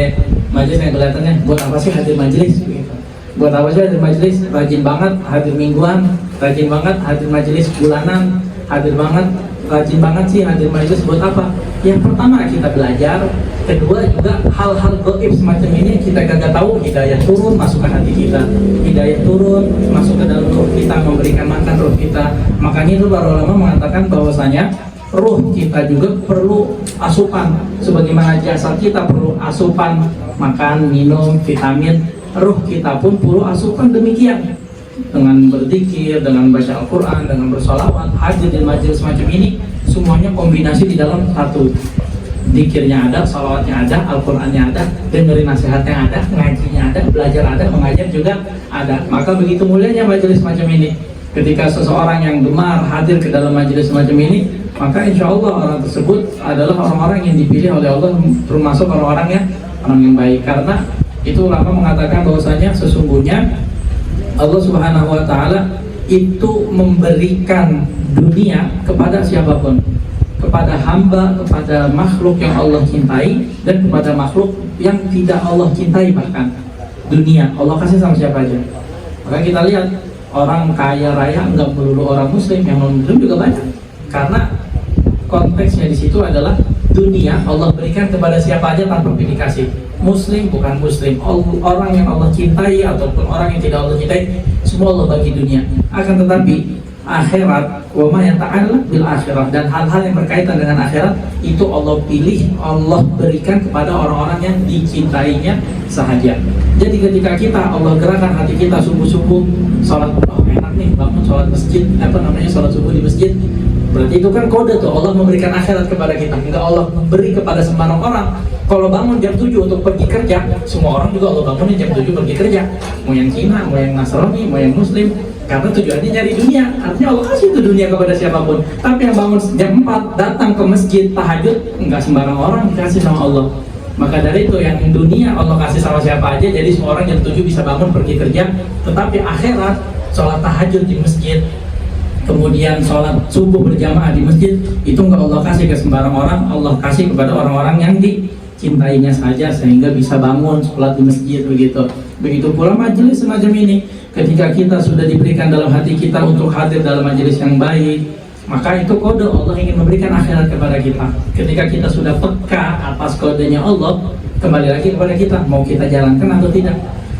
majelis yang kelihatannya buat apa sih hadir majelis? Buat apa sih hadir majelis? Rajin banget hadir mingguan, rajin banget hadir majelis bulanan, hadir banget, rajin banget sih hadir majelis buat apa? Yang pertama kita belajar, kedua juga hal-hal gaib semacam ini kita gak tahu, hidayah turun masuk ke hati kita, hidayah turun masuk ke dalam roh kita, memberikan makan roh kita. Makanya itu para ulama mengatakan bahwasanya ruh kita juga perlu asupan, sebagaimana jasad kita perlu asupan makan, minum, vitamin, ruh kita pun perlu asupan demikian. Dengan berzikir, dengan baca Al-Quran, dengan bersolawat, hadir di majelis semacam ini, semuanya kombinasi di dalam satu. Zikirnya ada, salawatnya ada, Al-Qurannya ada, dengerin nasihatnya ada, ngajinya ada, belajar ada, mengajar juga ada. Maka begitu mulianya majelis semacam ini. Ketika seseorang yang gemar hadir ke dalam majelis semacam ini, maka insya Allah orang tersebut adalah orang-orang yang dipilih oleh Allah, termasuk orang-orang yang baik. Karena itu ulama mengatakan bahwasanya sesungguhnya Allah Subhanahu wa Ta'ala itu memberikan dunia kepada siapapun, kepada hamba, kepada makhluk yang Allah cintai, dan kepada makhluk yang tidak Allah cintai. Bahkan dunia Allah kasih sama siapa aja. Maka kita lihat orang kaya raya nggak melulu orang muslim, yang non muslim juga banyak. Karena konteksnya di situ adalah dunia Allah berikan kepada siapa aja tanpa pilih kasih. Muslim bukan muslim, orang yang Allah cintai ataupun orang yang tidak Allah cintai, semua Allah bagi dunia. Akan tetapi akhirat, wa ma yata'allaq bil akhirah, dan hal-hal yang berkaitan dengan akhirat itu Allah pilih, Allah berikan kepada orang-orang yang dicintainya sahaja. Jadi ketika kita Allah gerakan hati kita subuh-subuh sholat, oh enak nih bangun sholat masjid, sholat subuh di masjid, berarti itu kan kode tuh Allah memberikan akhirat kepada kita. Enggak Allah beri kepada sembarang orang. Kalau bangun jam 7 untuk pergi kerja, semua orang juga Allah bangunin jam 7 pergi kerja, mau yang Cina, mau yang Nasrani, mau yang Muslim, karena tujuannya nyari dunia. Artinya Allah kasih itu dunia kepada siapapun. Tapi yang bangun jam 4 datang ke masjid tahajud, enggak sembarang orang dikasih sama Allah. Maka dari itu yang dunia Allah kasih sama siapa aja, jadi semua orang jam 7 bisa bangun pergi kerja. Tetapi akhirat, sholat tahajud di masjid, kemudian sholat subuh berjamaah di masjid, itu enggak Allah kasih ke sembarang orang. Allah kasih kepada orang-orang yang dicintainya saja, sehingga bisa bangun sholat di masjid begitu. Begitu pula majelis semacam ini, ketika kita sudah diberikan dalam hati kita untuk hadir dalam majelis yang baik, maka itu kode Allah ingin memberikan akhirat kepada kita. Ketika kita sudah peka atas kodenya Allah, kembali lagi kepada kita, mau kita jalankan atau tidak,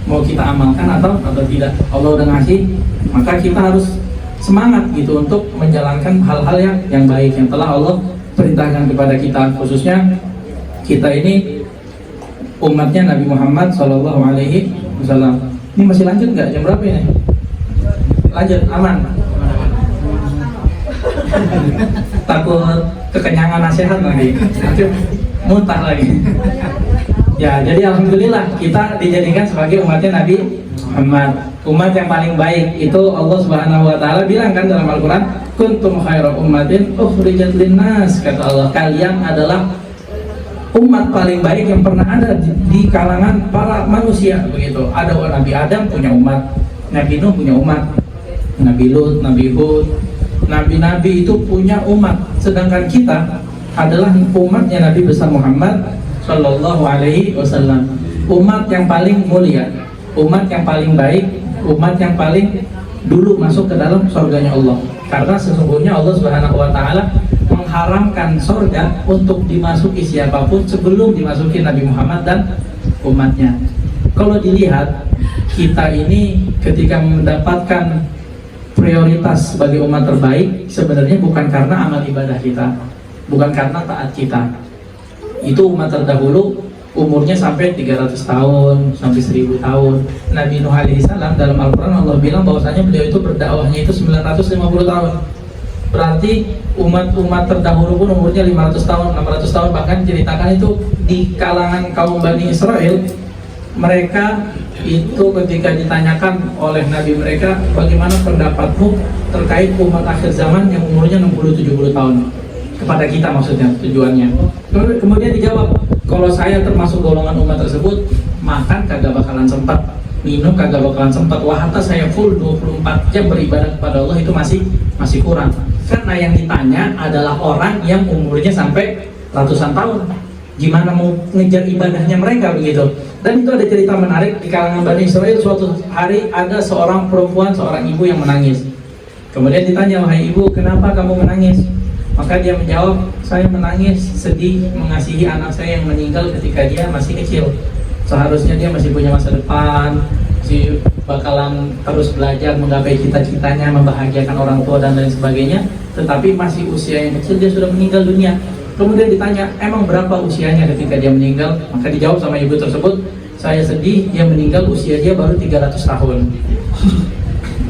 mau kita amalkan atau tidak. Allah udah ngasih, maka kita harus semangat gitu untuk menjalankan hal-hal yang baik yang telah Allah perintahkan kepada kita. Khususnya kita ini umatnya Nabi Muhammad SAW. Ini masih lanjut nggak? Jam berapa ini? Lanjut, aman. Takut kekenyangan nasihat lagi, nanti muntah lagi. Ya, jadi alhamdulillah kita dijadikan sebagai umatnya Nabi Muhammad, umat yang paling baik. Itu Allah Subhanahu wa Ta'ala bilang kan dalam Al-Quran, kuntum khairu ummatin ukhrijat linnas, kata Allah, kalian adalah umat paling baik yang pernah ada di kalangan para manusia begitu. Ada Nabi Adam punya umat, Nabi Nuh punya umat, Nabi Lut, Nabi Hud, nabi-nabi itu punya umat. Sedangkan kita adalah umatnya Nabi besar Muhammad Sallallahu Alaihi Wasallam, umat yang paling mulia, umat yang paling baik, umat yang paling dulu masuk ke dalam surganya Allah. Karena sesungguhnya Allah Subhanahu Wa Taala mengharamkan surga untuk dimasuki siapapun sebelum dimasuki Nabi Muhammad dan umatnya. Kalau dilihat, kita ini ketika mendapatkan prioritas sebagai umat terbaik sebenarnya bukan karena amal ibadah kita, bukan karena taat kita. Itu umat terdahulu umurnya sampai 300 tahun, sampai 1000 tahun. Nabi Nuh alaihi salam dalam Al-Quran Allah bilang bahwasanya beliau itu berdakwahnya itu 950 tahun. Berarti umat-umat terdahulu pun umurnya 500 tahun, 600 tahun. Bahkan ceritakan itu di kalangan kaum Bani Israel, mereka itu ketika ditanyakan oleh Nabi mereka, bagaimana pendapatmu terkait umat akhir zaman yang umurnya 60-70 tahun, kepada kita maksudnya tujuannya. Kemudian dijawab, kalau saya termasuk golongan umat tersebut, makan kagak bakalan sempat, minum kagak bakalan sempat, wahata saya full 24 jam beribadah kepada Allah itu masih kurang. Karena yang ditanya adalah orang yang umurnya sampai ratusan tahun, gimana mau ngejar ibadahnya mereka begitu. Dan itu ada cerita menarik di kalangan Bani Israel. Suatu hari ada seorang perempuan, seorang ibu yang menangis. Kemudian ditanya, wahai ibu, kenapa kamu menangis? Maka dia menjawab, saya menangis sedih mengasihi anak saya yang meninggal ketika dia masih kecil. Seharusnya dia masih punya masa depan, masih bakalan terus belajar menggapai cita-citanya, membahagiakan orang tua dan lain sebagainya. Tetapi masih usia yang kecil dia sudah meninggal dunia. Kemudian ditanya, emang berapa usianya ketika dia meninggal? Maka dijawab sama ibu tersebut, saya sedih dia meninggal usia dia baru 300 tahun.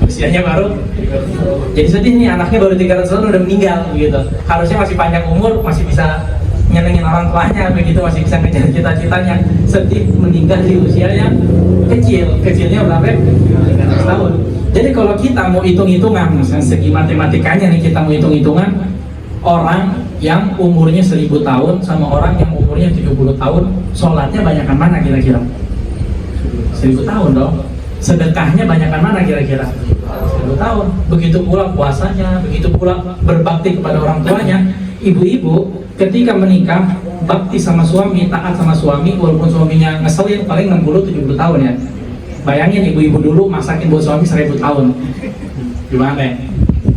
Usianya baru, jadi sedih nih, anaknya baru 300 tahun udah meninggal begitu. Harusnya masih panjang umur, masih bisa nyenengin orang tuanya begitu, masih bisa ngejar cita-citanya. Sedih meninggal di usia yang kecilnya berapa? 300 tahun. Jadi kalau kita mau hitung-hitungan, misalnya segi matematikanya nih, kita mau hitung-hitungan orang yang umurnya 1000 tahun sama orang yang umurnya 70 tahun, sholatnya banyakan mana kira-kira? 1000 tahun dong. Sedekahnya banyakan mana kira-kira? 10 tahun. Begitu pula puasanya, begitu pula berbakti kepada orang tuanya. Ibu-ibu ketika menikah, bakti sama suami, taat sama suami, walaupun suaminya ngeselin, paling 60-70 tahun ya. Bayangin ibu-ibu dulu masakin buat suami 1000 tahun, gimana ya?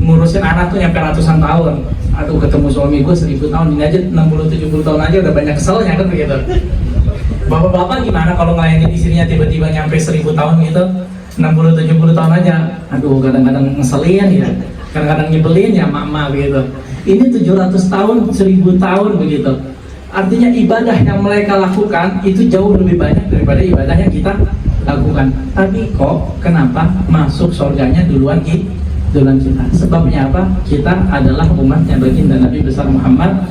Ngurusin anak tuh nyampe ratusan tahun. Aduh, ketemu suami gue 1000 tahun, ini aja 60-70 tahun aja udah banyak keselnya kan begitu. Bapak-bapak gimana kalau ngelayanin istrinya tiba-tiba nyampe 1000 tahun gitu, 60-70 tahun aja. Aduh, kadang-kadang ngeselin ya, kadang-kadang nyebelin ya mama begitu. Ini 700 tahun, 1000 tahun begitu. Artinya ibadah yang mereka lakukan itu jauh lebih banyak daripada ibadah yang kita lakukan. Tapi kok kenapa masuk surganya duluan kita? Sebabnya apa? Kita adalah umatnya baginda Nabi besar Muhammad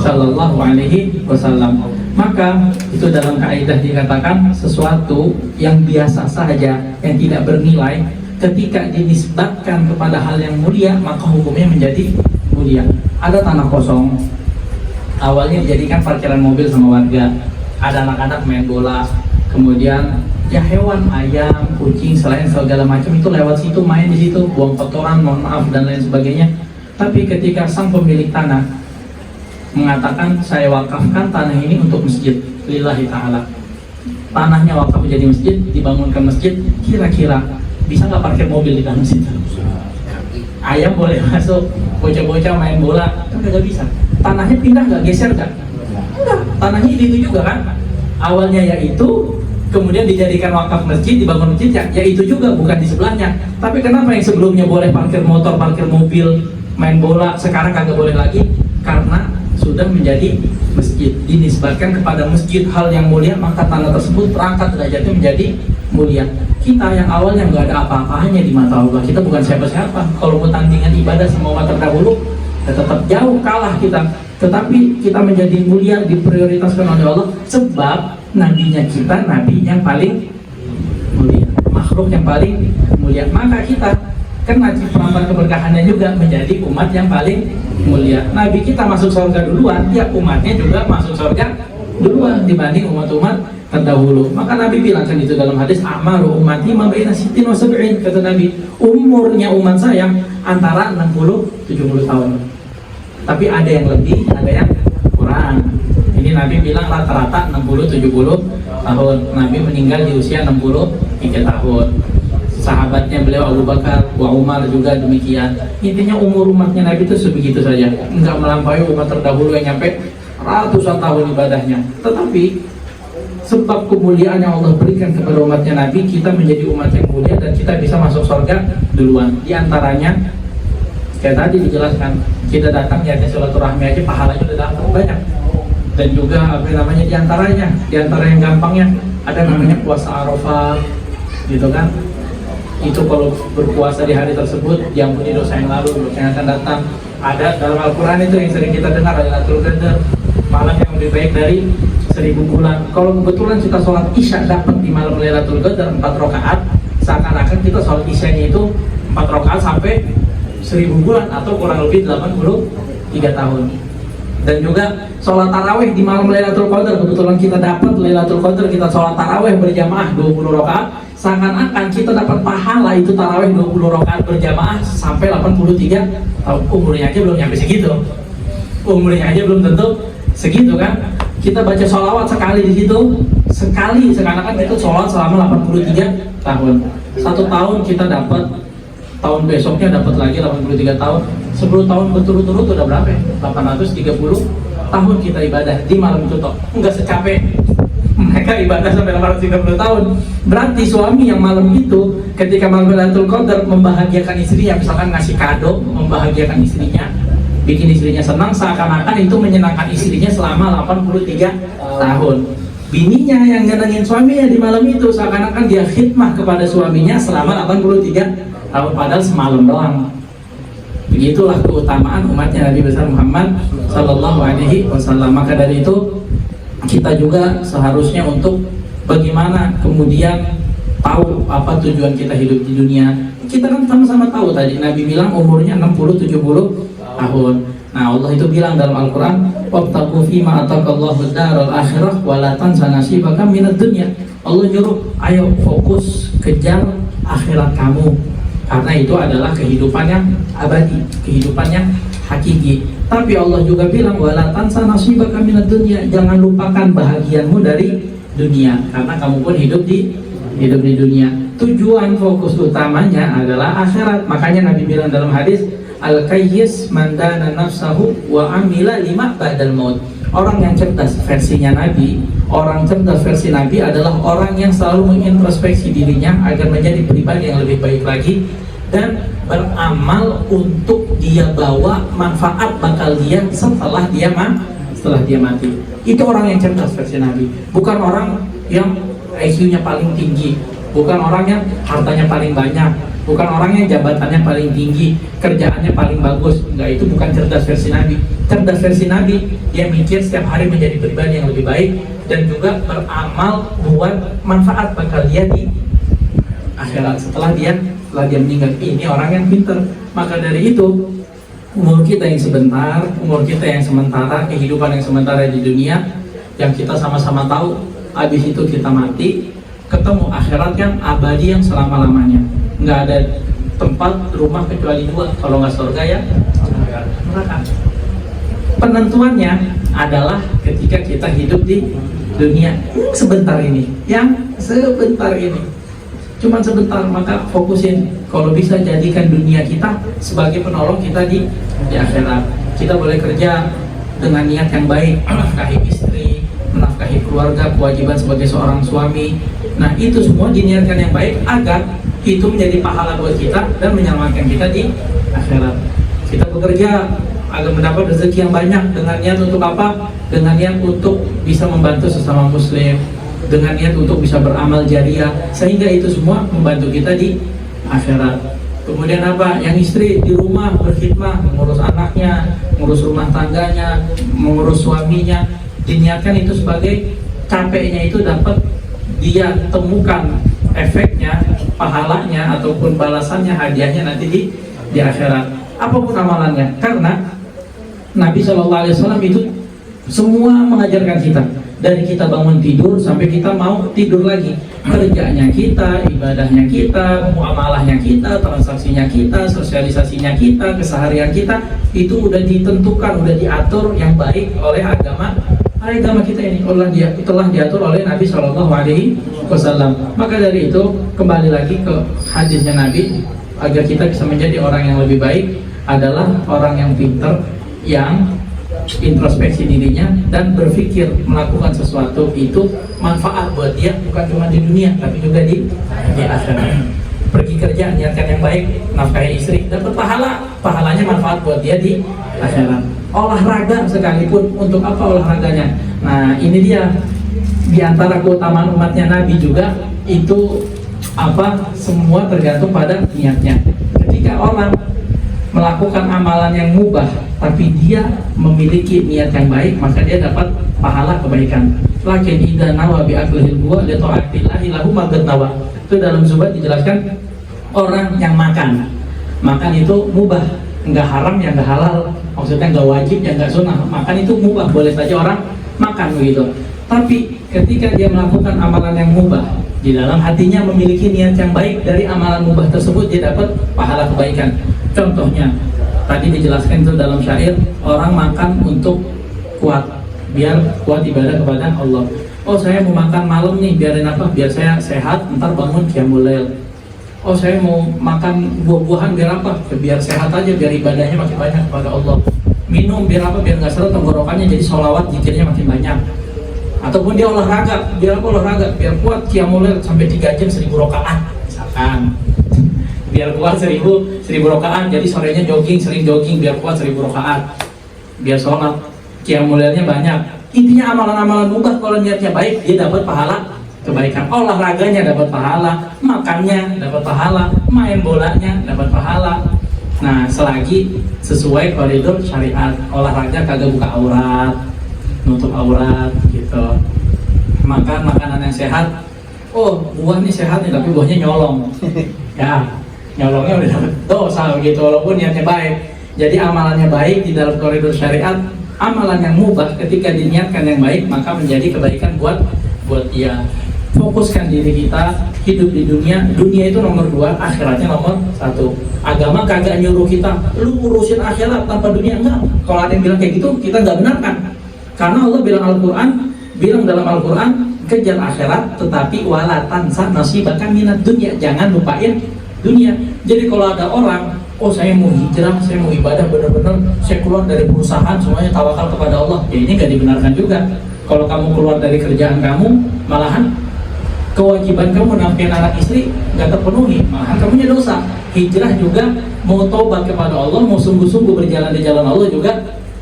Sallallahu Alaihi Wasallam. Maka itu dalam kaidah dikatakan sesuatu yang biasa saja, yang tidak bernilai, ketika dinisbatkan kepada hal yang mulia, maka hukumnya menjadi mulia. Ada tanah kosong, awalnya dijadikan parkiran mobil sama warga, ada anak-anak main bola, kemudian ya hewan, ayam, kucing, selain segala macam itu lewat situ, main di situ, buang kotoran, mohon maaf dan lain sebagainya. Tapi ketika sang pemilik tanah mengatakan, saya wakafkan tanah ini untuk masjid lillahi ta'ala, tanahnya wakaf menjadi masjid, dibangunkan masjid, kira-kira bisa nggak parkir mobil di dalam situ? Ayam boleh masuk, bocah-bocah main bola, kan nggak bisa. Tanahnya pindah nggak, geser nggak? Enggak, tanahnya itu juga kan. Awalnya yaitu, kemudian dijadikan wakaf masjid, dibangun masjid, ya itu juga, bukan di sebelahnya. Tapi kenapa yang sebelumnya boleh parkir motor, parkir mobil, main bola, sekarang kagak boleh lagi? Karena sudah menjadi masjid, dinisbatkan kepada masjid hal yang mulia, maka tanah tersebut terangkat derajatnya menjadi mulia. Kita yang awalnya nggak ada apa-apanya di mata Allah, kita bukan siapa-siapa. Kalau mau tandingan ibadah sama umat terdahulu, ya tetap jauh kalah kita. Tetapi kita menjadi mulia, diprioritaskan oleh Allah, sebab nabinya kita, nabi yang paling mulia, makhluk yang paling mulia. Maka kita kena cipratan keberkahannya juga menjadi umat yang paling mulia. Nabi kita masuk surga duluan, ya umatnya juga masuk surga duluan dibanding umat-umat terdahulu. Maka Nabi bilang kan itu dalam hadis, amaru ummati ma baina sittin wa sab'in, kata Nabi, umurnya umat saya antara 60-70 tahun. Tapi ada yang lebih, ada yang kurang. Ini Nabi bilang rata-rata 60-70 tahun. Nabi meninggal di usia 63 tahun. Sahabatnya beliau Abu Bakar, wa Umar juga demikian. Intinya umur umatnya Nabi itu sebegitu saja, enggak melampaui umat terdahulu yang nyampe ratusan tahun ibadahnya. Tetapi sebab kemuliaan yang Allah berikan kepada umatnya Nabi, kita menjadi umat yang mulia dan kita bisa masuk surga duluan. Di antaranya kayak tadi dijelaskan, kita datang niatnya silaturahmi aja pahalanya udah dapat banyak. Dan juga apa namanya, di antara yang gampangnya ada namanya puasa Arafah, gitu kan. Itu kalau berpuasa di hari tersebut diampuni dosa yang lalu, dosa yang akan datang. Ada dalam Al-Quran itu yang sering kita dengar, Lailatul Qadar, malam yang lebih baik dari 1000 bulan. Kalau kebetulan kita sholat isya dapat di malam Lailatul Qadar 4 rakaat, seakan-akan kita sholat isyanya itu 4 rakaat sampai 1000 bulan atau kurang lebih 83 tahun. Dan juga sholat taraweh di malam Lailatul Qadar, kebetulan kita dapat Lailatul Qadar, kita sholat taraweh berjamaah 20 rakaat, seakan-akan kita dapat pahala itu taraweh 20 rakaat berjamaah sampai 83 tahun. Umurnya aja belum nyampe segitu, umurnya aja belum tentu segitu kan. Kita baca sholawat sekali di situ, sekali seakan-akan itu sholat selama 83 tahun. 1 tahun kita dapat, tahun besoknya dapat lagi 83 tahun. 10 tahun berturut-turut udah berapa ya? 830 tahun kita ibadah di malam itu toh. Enggak secapek mereka ibadah sampai 830 tahun. Berarti suami yang malam itu ketika malam Lailatul Qadar membahagiakan istrinya, misalkan ngasih kado, membahagiakan istrinya, bikin istrinya senang, seakan-akan itu menyenangkan istrinya selama 83 tahun. Bininya yang nyenengin suaminya di malam itu, seakan-akan dia khidmah kepada suaminya selama 83 tahun, padahal semalam doang. Begitulah keutamaan umatnya Nabi besar Muhammad Sallallahu Alaihi Wasallam. Maka dari itu kita juga seharusnya untuk bagaimana kemudian tahu apa tujuan kita hidup di dunia. Kita kan sama-sama tahu tadi Nabi bilang umurnya 60-70 tahun. Nah Allah itu bilang dalam Al-Quran, wabtaqu fima ataqallahu daral akhirah wa la tansa nasibaka minad dunya. Allah nyuruh, ayo fokus kejar akhirat kamu, karena itu adalah kehidupan yang abadi, kehidupan yang hakiki. Tapi Allah juga bilang, wala tansa nasibaka minad dunya, jangan lupakan bahagianmu dari dunia, karena kamu pun hidup di dunia. Tujuan fokus utamanya adalah akhirat. Makanya Nabi bilang dalam hadis, al-qayyis mandana nafsahu wa amila lima ba'dal maut. Orang yang cerdas versinya Nabi, orang cerdas versi Nabi adalah orang yang selalu mengintrospeksi dirinya agar menjadi pribadi yang lebih baik lagi dan beramal untuk dia bawa manfaat bakal dia setelah dia mati. Itu orang yang cerdas versi Nabi, bukan orang yang IQ-nya paling tinggi, bukan orang yang hartanya paling banyak, bukan orang yang jabatannya paling tinggi, kerjaannya paling bagus. Enggak, itu bukan cerdas versi Nabi. Cerdas versi Nabi, dia mikir setiap hari menjadi pribadi yang lebih baik dan juga beramal buat manfaat bakal dia di akhirat setelah dia meninggal. Ini orang yang pintar. Maka dari itu, umur kita yang sebentar, umur kita yang sementara, kehidupan yang sementara di dunia, yang kita sama-sama tahu, habis itu kita mati, ketemu akhirat yang abadi yang selama-lamanya. Nggak ada tempat rumah kecuali dua, kalau nggak surga ya neraka. Penentuannya adalah ketika kita hidup di dunia sebentar ini, yang sebentar ini, cuman sebentar. Maka fokusin, kalau bisa jadikan dunia kita sebagai penolong kita di akhirat. Kita boleh kerja dengan niat yang baik, menafkahi istri, menafkahi keluarga, kewajiban sebagai seorang suami. Nah itu semua diniatkan yang baik agar itu menjadi pahala buat kita dan menyelamatkan kita di akhirat. Kita bekerja agar mendapat rezeki yang banyak dengan niat untuk apa? Dengan niat untuk bisa membantu sesama muslim, dengan niat untuk bisa beramal jariah, sehingga itu semua membantu kita di akhirat. Kemudian apa? Yang istri di rumah berkhidmah, mengurus anaknya, mengurus rumah tangganya, mengurus suaminya, diniatkan itu sebagai capeknya itu dapat dia temukan efeknya, pahalanya ataupun balasannya, hadiahnya nanti di akhirat. Apapun amalannya, karena Nabi SAW itu semua mengajarkan kita dari kita bangun tidur sampai kita mau tidur lagi, kerjanya kita, ibadahnya kita, muamalahnya kita, transaksinya kita, sosialisasinya kita, keseharian kita, itu udah ditentukan, udah diatur yang baik oleh agama kita ini, telah diatur oleh Nabi Shallallahu Alaihi Wasallam. Maka dari itu kembali lagi ke hadisnya Nabi, agar kita bisa menjadi orang yang lebih baik adalah orang yang pintar, yang introspeksi dirinya dan berpikir melakukan sesuatu itu manfaat buat dia, bukan cuma di dunia tapi juga di akhirat. Pergi kerja niatkan yang baik, nafkahi istri, dapat pahalanya manfaat buat dia di akhirat. Olahraga sekalipun, untuk apa olahraganya? Nah ini dia, di antara keutamaan umatnya Nabi juga itu apa, semua tergantung pada niatnya. Ketika orang melakukan amalan yang mubah tapi dia memiliki niat yang baik, maka dia dapat pahala kebaikan. Lakin idza nawa bi aklihil buah li ta'atillahi lahu ma nawa. Itu dalam Zubat dijelaskan, orang yang makan itu mubah, enggak haram ya enggak halal, maksudnya enggak wajib ya enggak sunnah. Makan itu mubah, boleh saja orang makan begitu. Tapi ketika dia melakukan amalan yang mubah, di dalam hatinya memiliki niat yang baik, dari amalan mubah tersebut dia dapat pahala kebaikan. Contohnya tadi dijelaskan itu dalam syair, orang makan untuk kuat, biar kuat ibadah kepada Allah. Oh saya mau makan malam nih, biarin apa? Biar saya sehat, ntar bangun qiyamul lail. Oh saya mau makan buah-buahan biar apa? Biar sehat aja, biar ibadahnya makin banyak kepada Allah. Minum biar apa? Biar nggak seret tenggorokannya, jadi sholawat zikirnya makin banyak. Ataupun dia olahraga, biar apa olahraga? Biar kuat qiyamul lail sampai 3 jam 1000 rakaat misalkan. Biar kuat 1000 rakaat, jadi sorenya jogging, sering jogging biar kuat 1000 rakaat. Biar sholat qiyamul lailnya banyak. Intinya amalan-amalan mubah kalau niatnya baik, dia dapat pahala kebaikan. Olahraganya dapat pahala, makannya dapat pahala, main bolanya dapat pahala. Nah, selagi sesuai koridor syariat, olahraga kagak buka aurat, nutup aurat gitu. Makan makanan yang sehat. Oh, buah nih sehat nih, tapi buahnya nyolong. Ya, nyolongnya udah dapat dosa begitu, walaupun niatnya baik. Jadi amalannya baik di dalam koridor syariat, amalan yang mubah ketika diniatkan yang baik, maka menjadi kebaikan buat dia. Fokuskan diri kita hidup di dunia itu nomor 2, akhiratnya nomor 1. Agama kagak nyuruh kita lu urusin akhirat tanpa dunia, enggak. Kalau ada yang bilang kayak gitu, kita nggak benarkan. Karena Allah bilang dalam Al-Quran, kejar akhirat tetapi wala tansa nasibaka minad dunya, jangan lupain dunia. Jadi kalau ada orang, oh saya mau hijrah, saya mau ibadah benar-benar, saya keluar dari perusahaan semuanya tawakal kepada Allah, ya ini gak dibenarkan juga. Kalau kamu keluar dari kerjaan kamu, malahan kewajiban kamu nafkahin anak istri gak terpenuhi, malahan kamunya dosa. Hijrah juga mau tobat kepada Allah, mau sungguh-sungguh berjalan di jalan Allah juga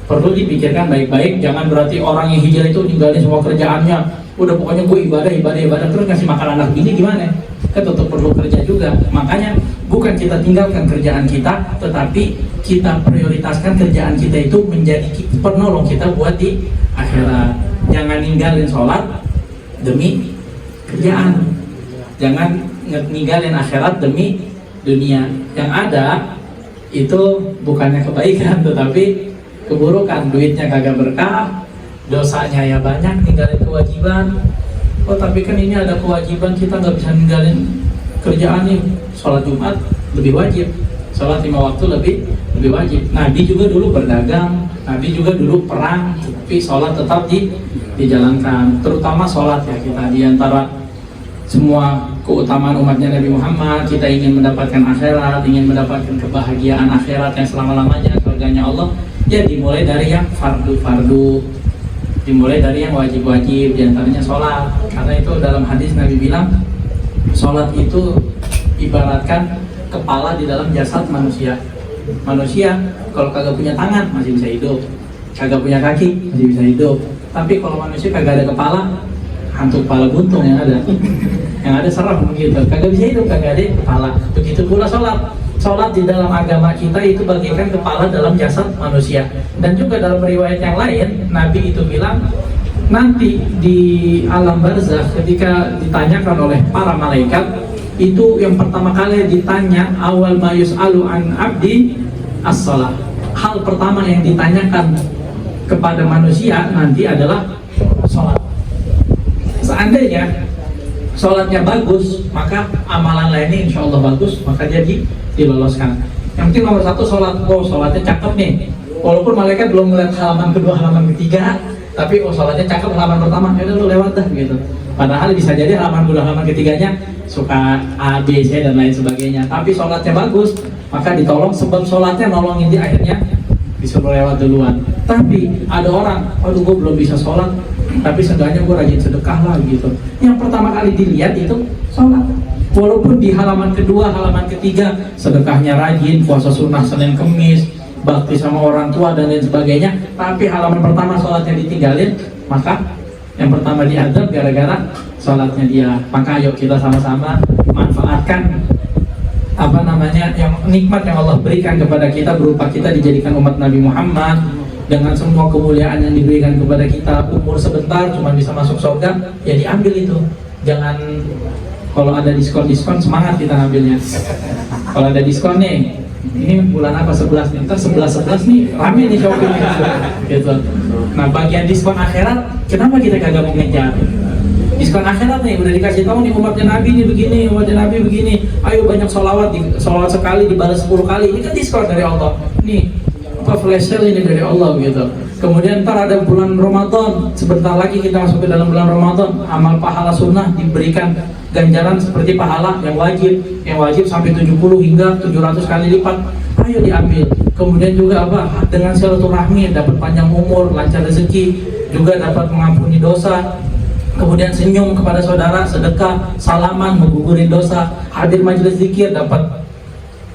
perlu dipikirkan baik-baik. Jangan berarti orang yang hijrah itu ninggalin semua kerjaannya, udah pokoknya gue ibadah terus ngasih makan anak bini gimana? Kan tetap perlu kerja juga. Makanya bukan kita tinggalkan kerjaan kita, tetapi kita prioritaskan kerjaan kita itu menjadi penolong kita buat di akhirat. Jangan ninggalin sholat demi kerjaan, jangan ninggalin akhirat demi dunia. Yang ada itu bukannya kebaikan tetapi keburukan. Duitnya kagak berkah, dosanya ya banyak, ninggalin kewajiban. Oh tapi kan ini ada kewajiban, kita nggak bisa ninggalin kerjaan nih. Sholat Jumat lebih wajib, sholat 5 waktu lebih wajib. Nabi juga dulu berdagang, Nabi juga dulu perang, tapi sholat tetap dijalankan. Terutama sholat ya, kita diantara semua keutamaan umatnya Nabi Muhammad, kita ingin mendapatkan akhirat, ingin mendapatkan kebahagiaan akhirat yang selama-lamanya, surganya Allah, ya dimulai dari yang fardu-fardu, dimulai dari yang wajib-wajib, diantaranya sholat. Karena itu dalam hadis Nabi bilang, sholat itu ibaratkan kepala di dalam jasad manusia. Manusia kalau kagak punya tangan masih bisa hidup, kagak punya kaki masih bisa hidup. Tapi kalau manusia kagak ada kepala, hantu kepala buntung yang ada serem gitu, kagak bisa hidup, kagak ada kepala. Begitu pula sholat. Sholat di dalam agama kita itu bagaikan kepala dalam jasad manusia. Dan juga dalam riwayat yang lain, Nabi itu bilang, nanti di alam barzakh ketika ditanyakan oleh para malaikat, itu yang pertama kali ditanya, awal ma yus'alu an abdi as-shalah. Hal pertama yang ditanyakan kepada manusia nanti adalah sholat. seandainya sholatnya bagus, maka amalan lainnya insya Allah bagus, maka dia diloloskan. Yang penting nomor satu sholatnya cakep nih. Walaupun malaikat belum melihat halaman kedua, halaman ketiga, tapi sholatnya cakep halaman pertama, ya udah lu lewat dah gitu. Padahal bisa jadi halaman kedua, halaman ketiganya suka A, B, C dan lain sebagainya. Tapi sholatnya bagus, maka ditolong, sebab sholatnya nolongin dia, akhirnya disuruh lewat duluan. Tapi ada orang, aduh gue belum bisa sholat, tapi seenggaknya gue rajin sedekah lah gitu. Yang pertama kali dilihat itu sholat. Walaupun di halaman kedua, halaman ketiga sedekahnya rajin, puasa sunnah Senin Kemis, bakti sama orang tua dan lain sebagainya, tapi halaman pertama sholatnya ditinggalin, maka yang pertama diadab gara-gara sholatnya dia. Maka ayo kita sama-sama manfaatkan yang nikmat yang Allah berikan kepada kita, berupa kita dijadikan umat Nabi Muhammad dengan semua kemuliaan yang diberikan kepada kita. Umur sebentar cuma bisa masuk surga, ya diambil itu. Jangan kalau ada diskon semangat kita ngambilnya. Kalau ada diskon nih, ini bulan apa 11 nih, ntar 11 nih rame nih shopping gitu. Nah bagian diskon akhirat, kenapa kita kagak mau ngejar? Diskon akhirat nih udah dikasih tahu nih, umatnya Nabi nih begini, umatnya Nabi begini. Ayo banyak sholawat, sholawat sekali dibalas 10 kali. Ini kan diskon dari Allah. Nih apa flash sale ini dari Allah gitu. Kemudian ntar ada bulan Ramadan, sebentar lagi kita masuk ke dalam bulan Ramadan. Amal pahala sunnah diberikan ganjaran seperti pahala yang wajib sampai 70 hingga 700 kali lipat. Ayo diambil. Kemudian juga apa? Dengan silaturahmi dapat panjang umur, lancar rezeki, juga dapat mengampuni dosa. Kemudian senyum kepada saudara, sedekah, salaman, mengugurin dosa, hadir majelis zikir, dapat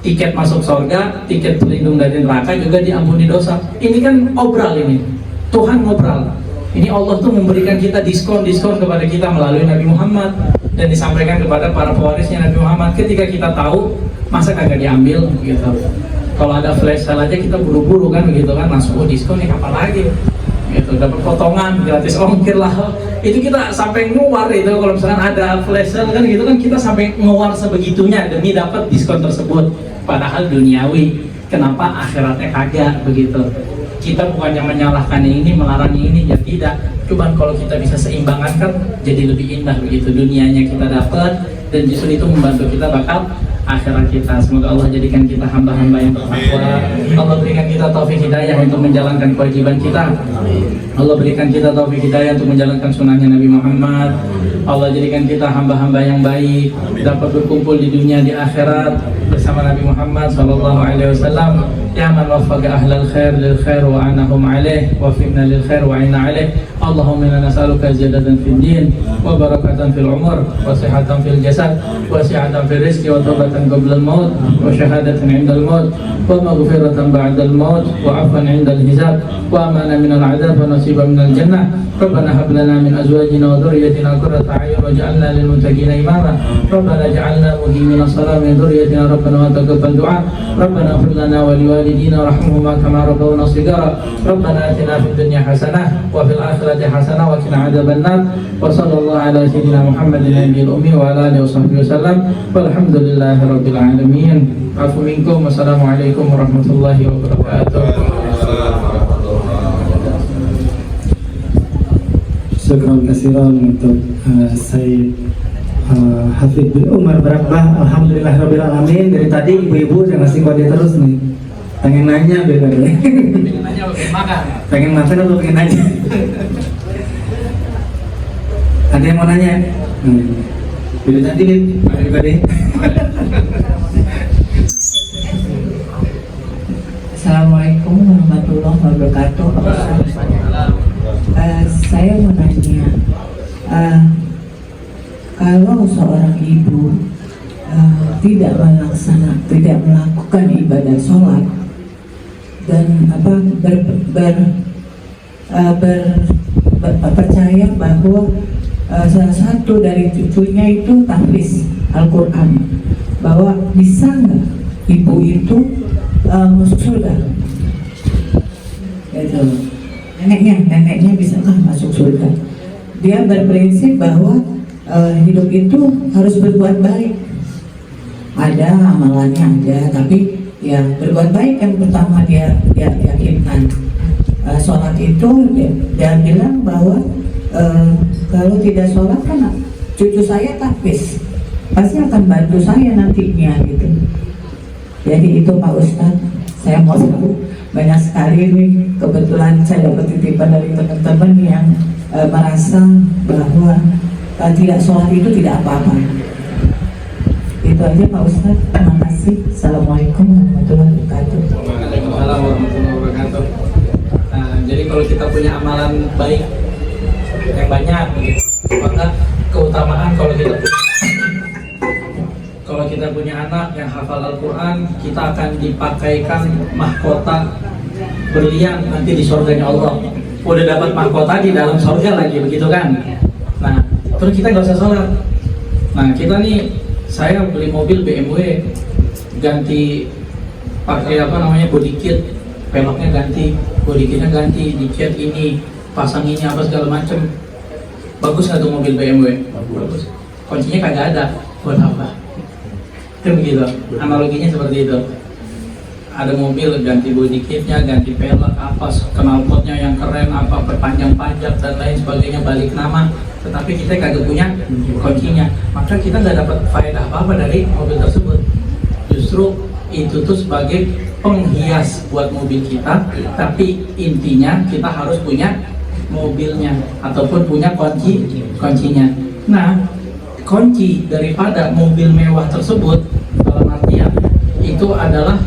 tiket masuk surga, tiket pelindung dari neraka, juga diampuni dosa. Ini kan obral ini. Tuhan ngobral. Ini Allah tuh memberikan kita diskon kepada kita melalui Nabi Muhammad, dan disampaikan kepada para pewarisnya Nabi Muhammad. Ketika kita tahu, masa kagak diambil gitu. Kalau ada flash sale aja kita buru-buru kan begitu kan, langsung diskon nih kapan lagi gitu, dapat potongan, gratis ongkir lah. Itu kita sampai nguar itu, kalau misalkan ada flash sale kan gitu kan, kita sampai nguar sebegitunya demi dapat diskon tersebut. Padahal duniawi, kenapa akhiratnya kagak begitu? Kita bukannya menyalahkan yang ini, melarang yang ini, ya tidak. Cuman kalau kita bisa seimbangkan kan jadi lebih indah begitu. Dunianya kita dapat, dan justru itu membantu kita bakal akhirat kita. Semoga Allah jadikan kita hamba-hamba yang bertakwa. Allah berikan kita taufik hidayah untuk menjalankan kewajiban kita. Allah berikan kita taufik hidayah untuk menjalankan sunnahnya Nabi Muhammad. Allah jadikan kita hamba-hamba yang baik, dapat berkumpul di dunia di akhirat bersama Nabi Muhammad SAW. Ya man waffaqa ahlal khair lil khair wa anahum alaih, wa finna lil khair wa inna alaih. Allahumma inna nas'aluka ziyadatan fid din, wa barakatan fil umur, wa sihatan fil jasad, wa si'atan fil rizqi, wa taubatan qabla al maut, wa syahadatan 'inda al maut, wa maghfiratan ba'da al maut, wa 'afwan 'inda al hisab, wa amana min al 'adzab, wa nasiban min al jannah. Rabbana hab lana min azwajina wa dhurriyyatina qurrata a'yun waj'alna lil muttaqina imama. Rabbana ij'alna muqimina shalati min dhurriyyatina rabbana wa taqabbal du'a. Rabbana ighfir lana wa liwalidina warhamhuma kama rabbawna shighara. Rabbana atina fid dunya hasanah wa fil akhirati hasanah wa qina adzabannar. Wa sallallahu ala sayyidina Muhammadin nabiyil ummi wa ala alihi washabbihi wasallam. Walhamdulillahi rabbil alamin. Afu minkum. Wassalamualaikum warahmatullahi wabarakatuh. Syukran kasiran untuk Sayyid Hafid bin Umar Barabbah. Alhamdulillah rabbil alamin. Dari tadi ibu-ibu udah ngasih kode terus nih. Pengen nanya beda deh. Pengen nanya apa pengen makan? Pengen makan atau pengen nanya? Ada yang mau nanya? Bila nanti nih, kode. Assalamualaikum warahmatullahi wabarakatuh. Saya mau nanya, kalau seorang ibu tidak melakukan ibadah sholat dan percaya bahwa salah satu dari cucunya itu tahfiz Al-Quran, bahwa bisa nggak ibu itu masuk surga? Gitu. Neneknya bisakah masuk surga? Dia berprinsip bahwa hidup itu harus berbuat baik. Ada amalannya ada, tapi ya berbuat baik yang pertama dia yakinkan. Sholat itu dia bilang bahwa kalau tidak sholat kan cucu saya tahfiz, pasti akan bantu saya nantinya gitu. Jadi itu Pak Ustadz, saya mau tahu banyak sekali nih, kebetulan saya dapat titipan dari teman-teman yang merasa bahwa tidak sholat itu tidak apa-apa. Itu aja Pak Ustadz, terima kasih. Assalamualaikum warahmatullahi wabarakatuh. Waalaikumsalam warahmatullahi wabarakatuh. Nah, jadi kalau kita punya amalan baik yang banyak, maka keutamaan kalau kita punya anak yang hafal Al-Quran, kita akan dipakaikan mahkota berlian nanti di surganya Allah. Udah dapat mahkota di dalam surga lagi, begitu kan? Nah, terus kita nggak usah sholat. Nah, kita nih, saya beli mobil BMW, ganti pakai body kit, peloknya ganti, body kitnya ganti, dicat ini, pasang ini apa segala macem. Bagus nggak tuh mobil BMW? Bagus. Kuncinya kagak ada, buat apa? Kan begitu, analoginya seperti itu. Ada mobil ganti body kitnya, ganti pelek, apa knalpotnya yang keren, apa perpanjang pajak dan lain sebagainya, balik nama, tetapi kita kagak punya kuncinya, maka kita nggak dapat faedah apa-apa dari mobil tersebut. Justru itu tuh sebagai penghias buat mobil kita, tapi intinya kita harus punya mobilnya ataupun punya kuncinya. Nah, kunci daripada mobil mewah tersebut dalam artian itu adalah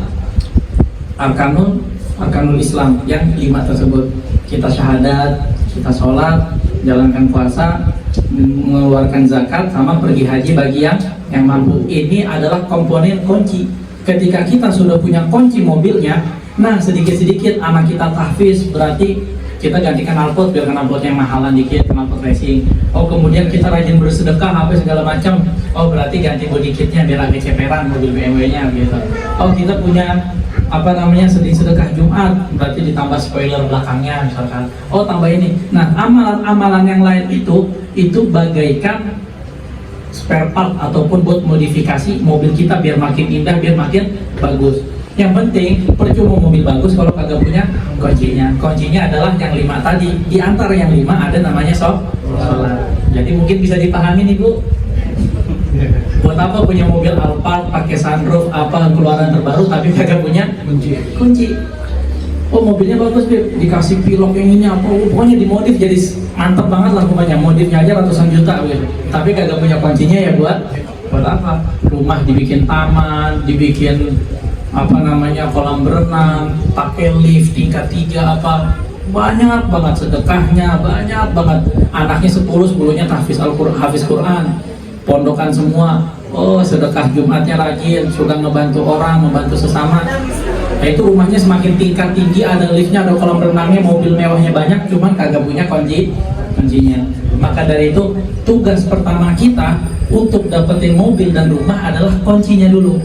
arkanul Islam yang 5 tersebut. Kita syahadat, kita sholat, jalankan puasa, mengeluarkan zakat, sama pergi haji bagi yang mampu. Ini adalah komponen kunci. Ketika kita sudah punya kunci mobilnya, nah sedikit-sedikit anak kita tahfiz, berarti kita ganti knalpot biar knalpotnya yang mahalan dikit, knalpot racing. Oh, kemudian kita rajin bersedekah apa segala macam. Oh, berarti ganti body kitnya biar agak ceperan mobil BMW-nya gitu. Oh, kita punya sedekah Jumat, berarti ditambah spoiler belakangnya misalkan. Oh, tambah ini. Nah, amalan-amalan yang lain itu bagaikan spare part ataupun buat modifikasi mobil kita biar makin indah, biar makin bagus. Yang penting percuma mobil bagus kalau kagak punya kuncinya. Kuncinya adalah yang 5 tadi. Di antara yang 5 ada namanya sholat. Jadi mungkin bisa dipahami nih Bu. Buat apa punya mobil Alphard pakai sunroof apa keluaran terbaru tapi kagak punya kunci. Oh, mobilnya bagus Beb, dikasih pilok yang ini apa, pokoknya dimodif jadi mantep banget lah pokoknya, modifnya aja ratusan juta gitu. Tapi kagak punya kuncinya ya buat apa? Rumah dibikin taman, dibikin kolam berenang, pakai lift tingkat 3 apa, banyak banget sedekahnya, banyak banget. Anaknya 10-10-nya tahfiz Al-Quran, hafiz Quran, pondokan semua. Oh, sedekah Jumatnya rajin, suka ngebantu orang, membantu sesama. Nah, itu rumahnya semakin tingkat tinggi, ada liftnya, ada kolam renangnya, mobil mewahnya banyak, cuman kagak punya kuncinya. Maka dari itu tugas pertama kita untuk dapetin mobil dan rumah adalah kuncinya dulu.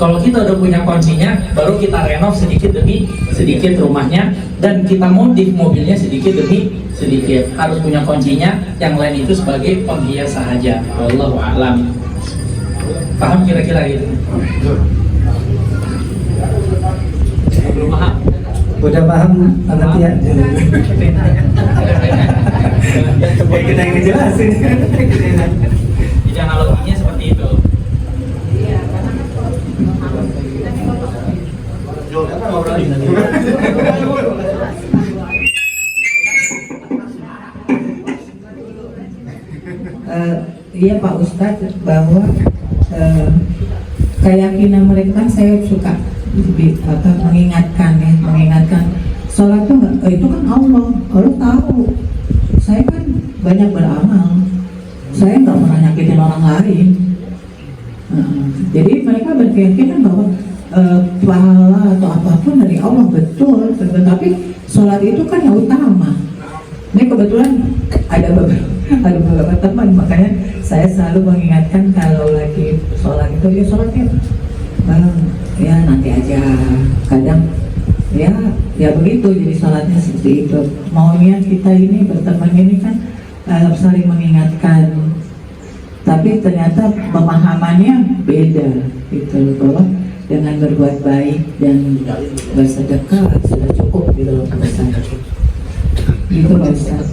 Kalau kita udah punya kuncinya, baru kita renov sedikit demi sedikit rumahnya, dan kita modif mobilnya sedikit demi sedikit. Harus punya kuncinya, yang lain itu sebagai penghias saja. Wallahu a'lam. Paham kira-kira gitu? Belum paham? Udah paham nanti ya. Kayak kita yang ngejelasin. Jadi analoginya seperti itu. Iya Pak Ustadz, bahwa keyakinan mereka kan saya suka mengingatkan sholat itu kan Allah tahu. Saya kan banyak beramal, saya nggak pernah nyakitin orang lain. Jadi mereka berkeyakinan bahwa pahala atau apapun dari Allah, betul. Tapi sholat itu kan yang utama. Ini kebetulan ada beberapa teman, makanya saya selalu mengingatkan kalau lagi sholat itu ya sholatnya ya nanti aja. Kadang ya begitu, jadi sholatnya seperti itu. Maunya kita ini berteman ini kan saling mengingatkan, tapi ternyata pemahamannya beda gitu, bahwa dengan berbuat baik dan bersedekah sudah cukup gitu loh Pak Ustaz. Gitu Pak Ustaz.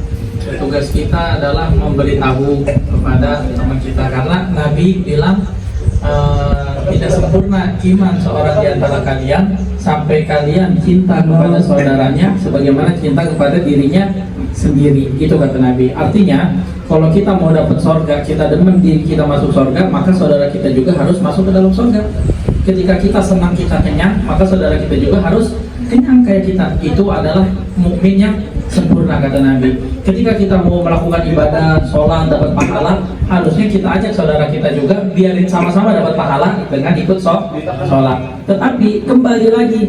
tugas kita adalah memberitahu kepada teman kita, karena Nabi bilang tidak sempurna iman seorang di antara kalian sampai kalian cinta kepada saudaranya sebagaimana cinta kepada dirinya sendiri. Itu kata Nabi. Artinya kalau kita mau dapat surga, kita demen diri kita masuk surga, maka saudara kita juga harus masuk ke dalam surga. Ketika kita senang, kita kenyang, maka saudara kita juga harus kenyang kayak kita. Itu adalah mukmin yang sempurna kata Nabi. Ketika kita mau melakukan ibadah, sholat, dapat pahala, harusnya kita ajak saudara kita juga biarin sama-sama dapat pahala dengan ikut sholat. Tetapi kembali lagi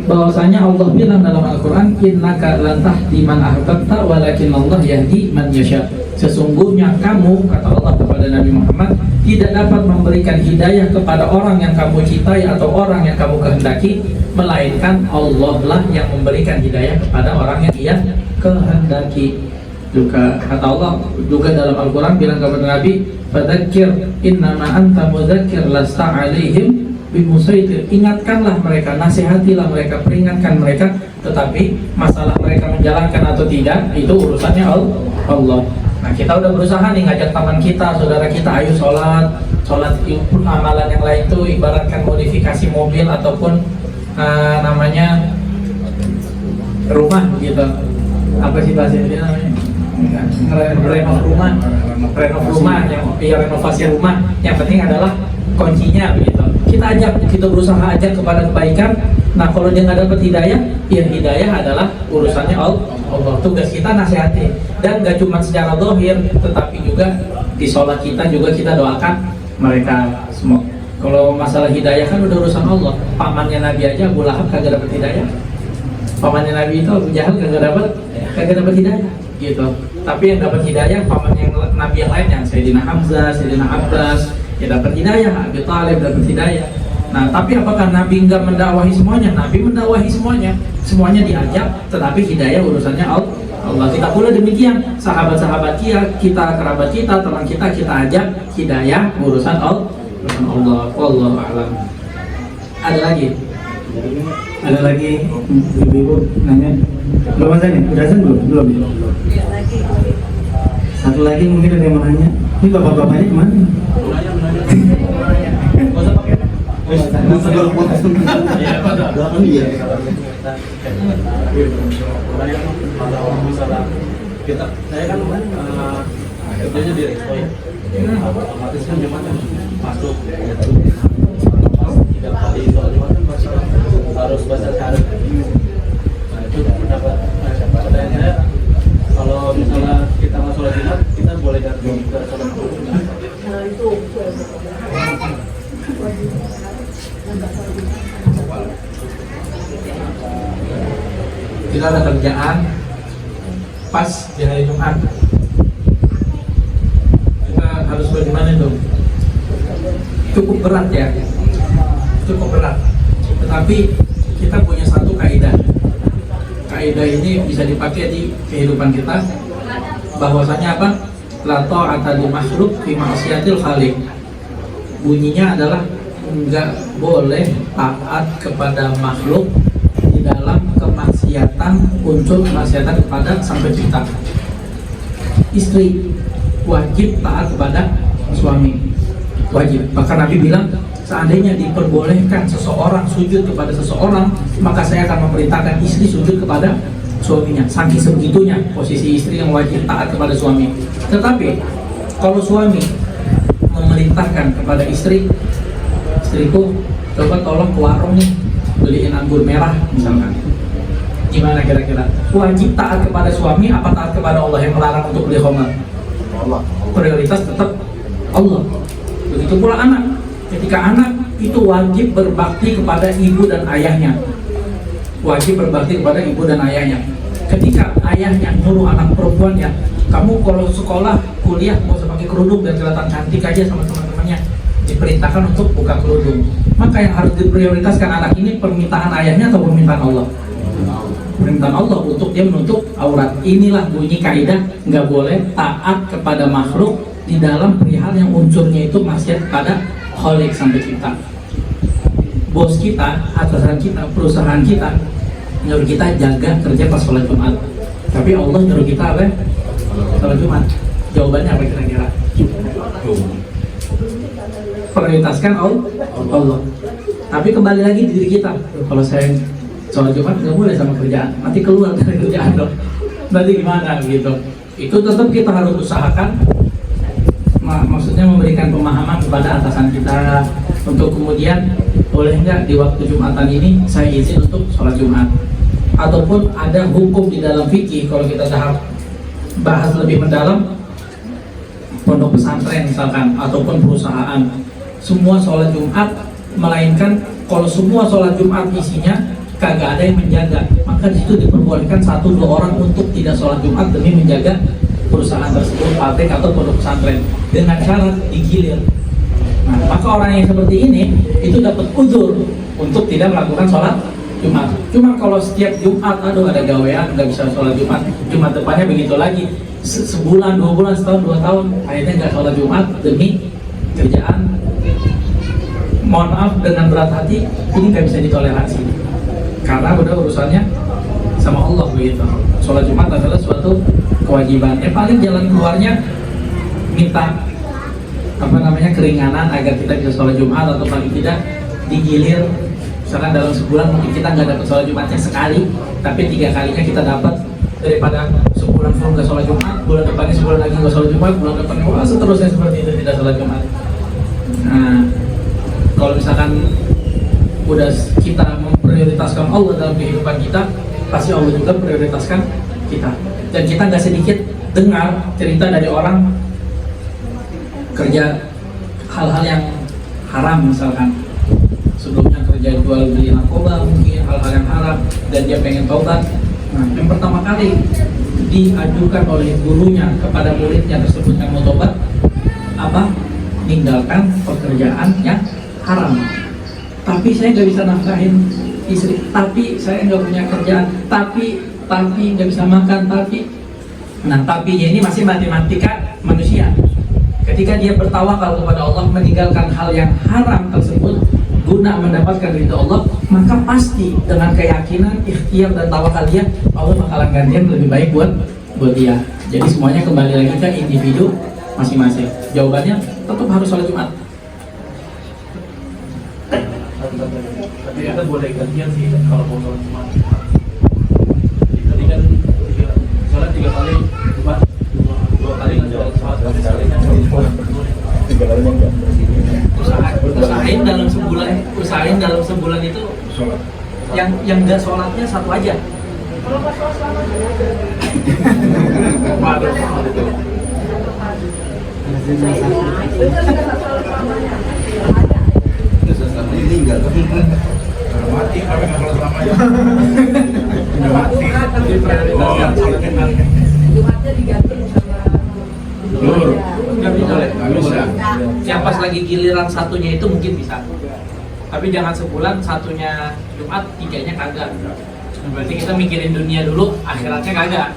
bahwasanya Allah bilang dalam Al-Quran, innaka lan tahdi man ahbabta walakin Allah yahdi man yasha. Sesungguhnya kamu, kata Allah kepada Nabi Muhammad, tidak dapat memberikan hidayah kepada orang yang kamu cintai atau orang yang kamu kehendaki, melainkan Allah lah yang memberikan hidayah kepada orang yang ia kehendaki. Juga kata Allah juga dalam Al-Quran bilang kepada Nabi, fadzakir innama anta mudzakir lasta alaihim bimusaitir. Ingatkanlah mereka, nasihatilah mereka, peringatkan mereka, tetapi masalah mereka menjalankan atau tidak itu urusannya Allah. Nah, kita udah berusaha nih ngajak teman kita, saudara kita, ayo sholat pun amalan yang lain itu ibaratkan modifikasi mobil ataupun namanya rumah gitu. Apa sih bahasa Indonesia namanya? renov rumah yang renovasi rumah. Yang penting adalah kuncinya begitu. Kita ajak, kita berusaha ajak kepada kebaikan. Nah, kalau dia nggak dapat hidayah, ya hidayah adalah urusannya Allah. Tugas kita nasihati, dan gak cuma secara zahir, tetapi juga di sholat kita juga kita doakan mereka semua. Kalau masalah hidayah kan udah urusan Allah. Pamannya Nabi aja Abu Lahab kagak dapat hidayah. Pamannya Nabi itu Abu Jahal kagak dapat hidayah gitu. Tapi yang dapat hidayah paman yang Nabi yang lain, yang Sayyidina Hamzah, Sayyidina Abbas, ya dapat hidayah. Abi Thalib dapat hidayah. Nah, tapi apakah Nabi enggak mendakwahi semuanya? Nabi mendakwahi semuanya. Semuanya diajak, tetapi hidayah urusannya Allah. Kita pula demikian, sahabat-sahabat kita, kerabat kita, teman kita ajak, hidayah urusan Allah. Wallahu a'lam. Ada lagi? Ada lagi ibu-ibu nanya? Belum ada nih? Udah azan belum? Satu lagi mungkin ada yang mau nanya. Ini bapak-bapaknya kemana? Kita, saya kan kerjanya di Expo ya, otomatis kan Jumat masuk tidak kali soal Jumat kan pasti harus baca syahadat. Nah, itu pendapat saya. Kalau misalnya kita nggak sholat Jumat, kita boleh datang ke sholat Jumat. Kita ada kerjaan pas di hari Jumat, kita harus bagaimana dong? Cukup berat ya, tetapi kita punya satu kaidah. Kaidah ini bisa dipakai di kehidupan kita, bahwasanya apa? La ta'ata li makhluk fi ma'siyatil khaliq. Bunyinya adalah enggak boleh taat kepada makhluk di dalam kemaksiatan, unsur kemaksiatan kepada Sang Pencipta. Istri wajib taat kepada suami, wajib. Bahkan Nabi bilang, seandainya diperbolehkan seseorang sujud kepada seseorang, maka saya akan memerintahkan istri sujud kepada suaminya. Saking sebegitunya posisi istri yang wajib taat kepada suami. Tetapi kalau suami memerintahkan kepada istriku, coba tolong ke warung nih, beliin anggur merah misalkan, gimana kira-kira? Wajib taat kepada suami apa taat kepada Allah yang melarang untuk beli khamar? Prioritas tetap Allah. Begitu pula anak. Ketika anak itu wajib berbakti kepada ibu dan ayahnya, wajib berbakti kepada ibu dan ayahnya. Ketika ayahnya nyuruh anak perempuannya, kamu kalau sekolah, kuliah mau pakai kerudung dan kelihatan cantik aja sama teman-temannya, diperintahkan untuk buka kerudung. Maka yang harus diprioritaskan anak ini permintaan ayahnya atau permintaan Allah? Permintaan Allah untuk dia menutup aurat. Inilah bunyi kaidah, nggak boleh taat kepada makhluk di dalam perihal yang unsurnya itu maksiat kepada Khalik Sang Pencipta. Bos kita, atasan kita, perusahaan kita nyuruh kita jaga kerja pas sholat Jumat, tapi Allah nyuruh kita apa? Sholat Jumat. Jawabannya apa kira-kira? Prioritaskan Allah. Tapi kembali lagi di diri kita. Kalau saya sholat Jumat nggak boleh sama kerjaan, nanti keluar dari kerjaan dong. Berarti gimana gitu? Itu tetap kita harus usahakan. Maksudnya memberikan pemahaman kepada atasan kita untuk kemudian boleh nggak di waktu Jumatan ini saya izin untuk sholat Jumat, ataupun ada hukum di dalam fikih kalau kita bahas lebih mendalam, pondok pesantren misalkan ataupun perusahaan semua sholat Jumat, melainkan kalau semua sholat Jumat isinya kagak ada yang menjaga, maka di situ diperbolehkan 1-2 orang untuk tidak sholat Jumat demi menjaga perusahaan tersebut, pabrik atau pondok pesantren dengan syarat digilir. Nah, maka orang yang seperti ini itu dapat uzur untuk tidak melakukan sholat Jumat. Cuma kalau setiap Jumat, aduh ada gawean, nggak bisa sholat Jumat, Jumat depannya begitu lagi, sebulan, 2 bulan, setahun, 2 tahun, akhirnya nggak sholat Jumat demi kerjaan. Mohon maaf dengan berat hati, ini nggak bisa ditoleransi karena udah urusannya sama Allah begitu. Sholat Jumat adalah suatu kewajiban. Paling jalan keluarnya minta keringanan agar kita bisa sholat Jumat, atau paling tidak digilir. Misalkan dalam sebulan mungkin kita nggak dapat sholat Jumatnya sekali, tapi 3 kalinya kita dapat, daripada sebulan full nggak sholat Jumat, bulan depannya sebulan lagi nggak sholat Jumat, bulan depannya wah seterusnya seperti itu tidak sholat Jumat. Nah, kalau misalkan udah kita memprioritaskan Allah dalam kehidupan kita, pasti Allah juga prioritaskan kita. Dan kita nggak sedikit dengar cerita dari orang kerja hal-hal yang haram, misalkan sebelumnya kerja jual beli narkoba, mungkin hal-hal yang haram, dan dia pengen taubat. Nah, yang pertama kali diajukan oleh gurunya kepada muridnya tersebut yang mau taubat apa? Meninggalkan pekerjaan yang haram. Tapi saya nggak bisa nafkahin istri, tapi saya nggak punya kerjaan, tapi nggak bisa makan, tapinya ini masih matematika manusia. Ketika dia bertawakal kepada Allah, meninggalkan hal yang haram tersebut guna mendapatkan ridha Allah, maka pasti dengan keyakinan, ikhtiar dan tawakal dia, Allah bakalan gantian lebih baik buat dia. Jadi semuanya kembali lagi ke individu masing-masing. Jawabannya tetap harus sholat Jumat. Tapi kita boleh gantian sih kalau mau sholat Jumat. Tadi kan sholat 3 kali Jumat, 2 kali nggak sholat, sekali kan sholat. 3 kali enggak. Usahain dalam sebulan itu yang nggak sholatnya 1 aja. Waduh, meninggal mati, kami nggak sholat selamanya. Udah mati. Jumatnya diganti sama Nggak bisa. Yang pas lagi giliran satunya itu mungkin bisa, tapi jangan sebulan satunya Jumat, 3-nya kagak. Berarti kita mikirin dunia dulu, akhiratnya kagak.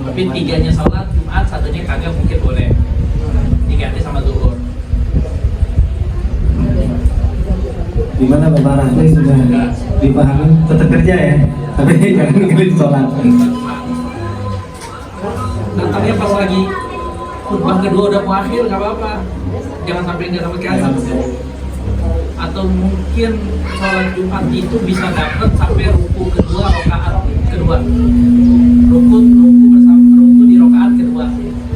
Tapi 3-nya sholat Jumat, 1-nya kagak mungkin boleh diganti sama zuhur. Gimana Bapak Rahli sudah dipahami? Tetap kerja ya, tapi jangan mikirin sholat. Nantinya pas lagi khutbah kedua udah mau akhir, nggak apa-apa, jangan sampai nggak dapat azan. Atau mungkin sholat Jumat itu bisa dapat sampai ruku kedua, rakaat kedua, ruku di rakaat kedua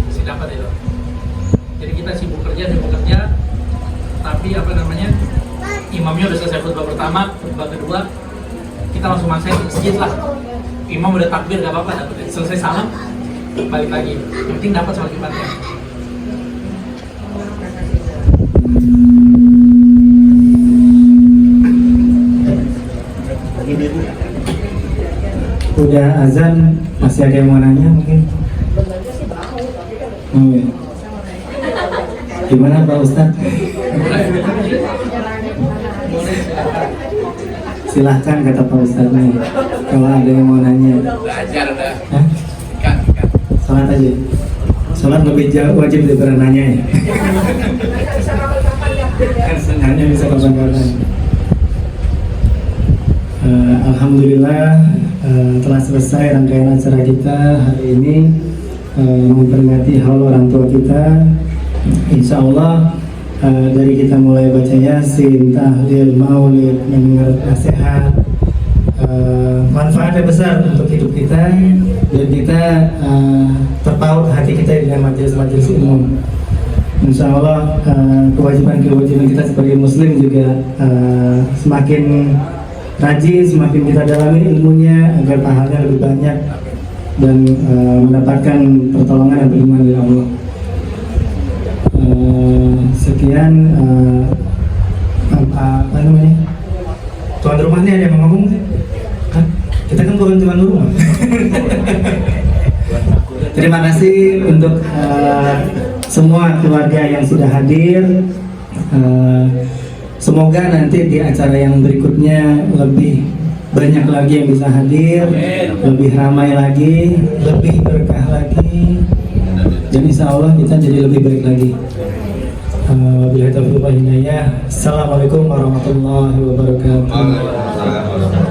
masih dapat itu. Jadi kita sibuk kerja, tapi imamnya udah selesai khutbah pertama, khutbah kedua, kita langsung masuk masjid lah. Imam udah takbir, nggak apa-apa, selesai salam balik lagi, yang penting dapat sholat Jumatnya. Udah azan, masih ada yang mau nanya mungkin? Oh, ya. Gimana Pak Ustadz? Silahkan kata Pak Ustadz nih, kalau ada yang mau nanya. Belajar dah. Hah? Sholat aja. Sholat lebih wajib daripada nanya ya. Hanya bisa kapan-kapan. Alhamdulillah telah selesai rangkaian acara kita hari ini. memperingati haul orang tua kita. Insya Allah dari kita mulai baca Yasin, tahlil, maulid, mendengar nasihat, manfaatnya besar untuk hidup kita, dan kita terpaut hati kita dengan majelis-majelis ilmu. Insya Allah kewajiban-kewajiban kita sebagai Muslim juga semakin rajin, semakin kita dalami ilmunya agar pahalanya lebih banyak dan mendapatkan pertolongan dan perlindungan dari Allah. Sekian apa namanya? Tuan rumahnya ada yang mau ngomong? Kan? Kita kan bukan tuan rumah. Terima kasih untuk semua keluarga yang sudah hadir. Semoga nanti di acara yang berikutnya lebih banyak lagi yang bisa hadir, lebih ramai lagi, lebih berkah lagi, dan insya Allah kita jadi lebih baik lagi. Wabillahi taufiq wal hidayah. Assalamualaikum warahmatullahi wabarakatuh.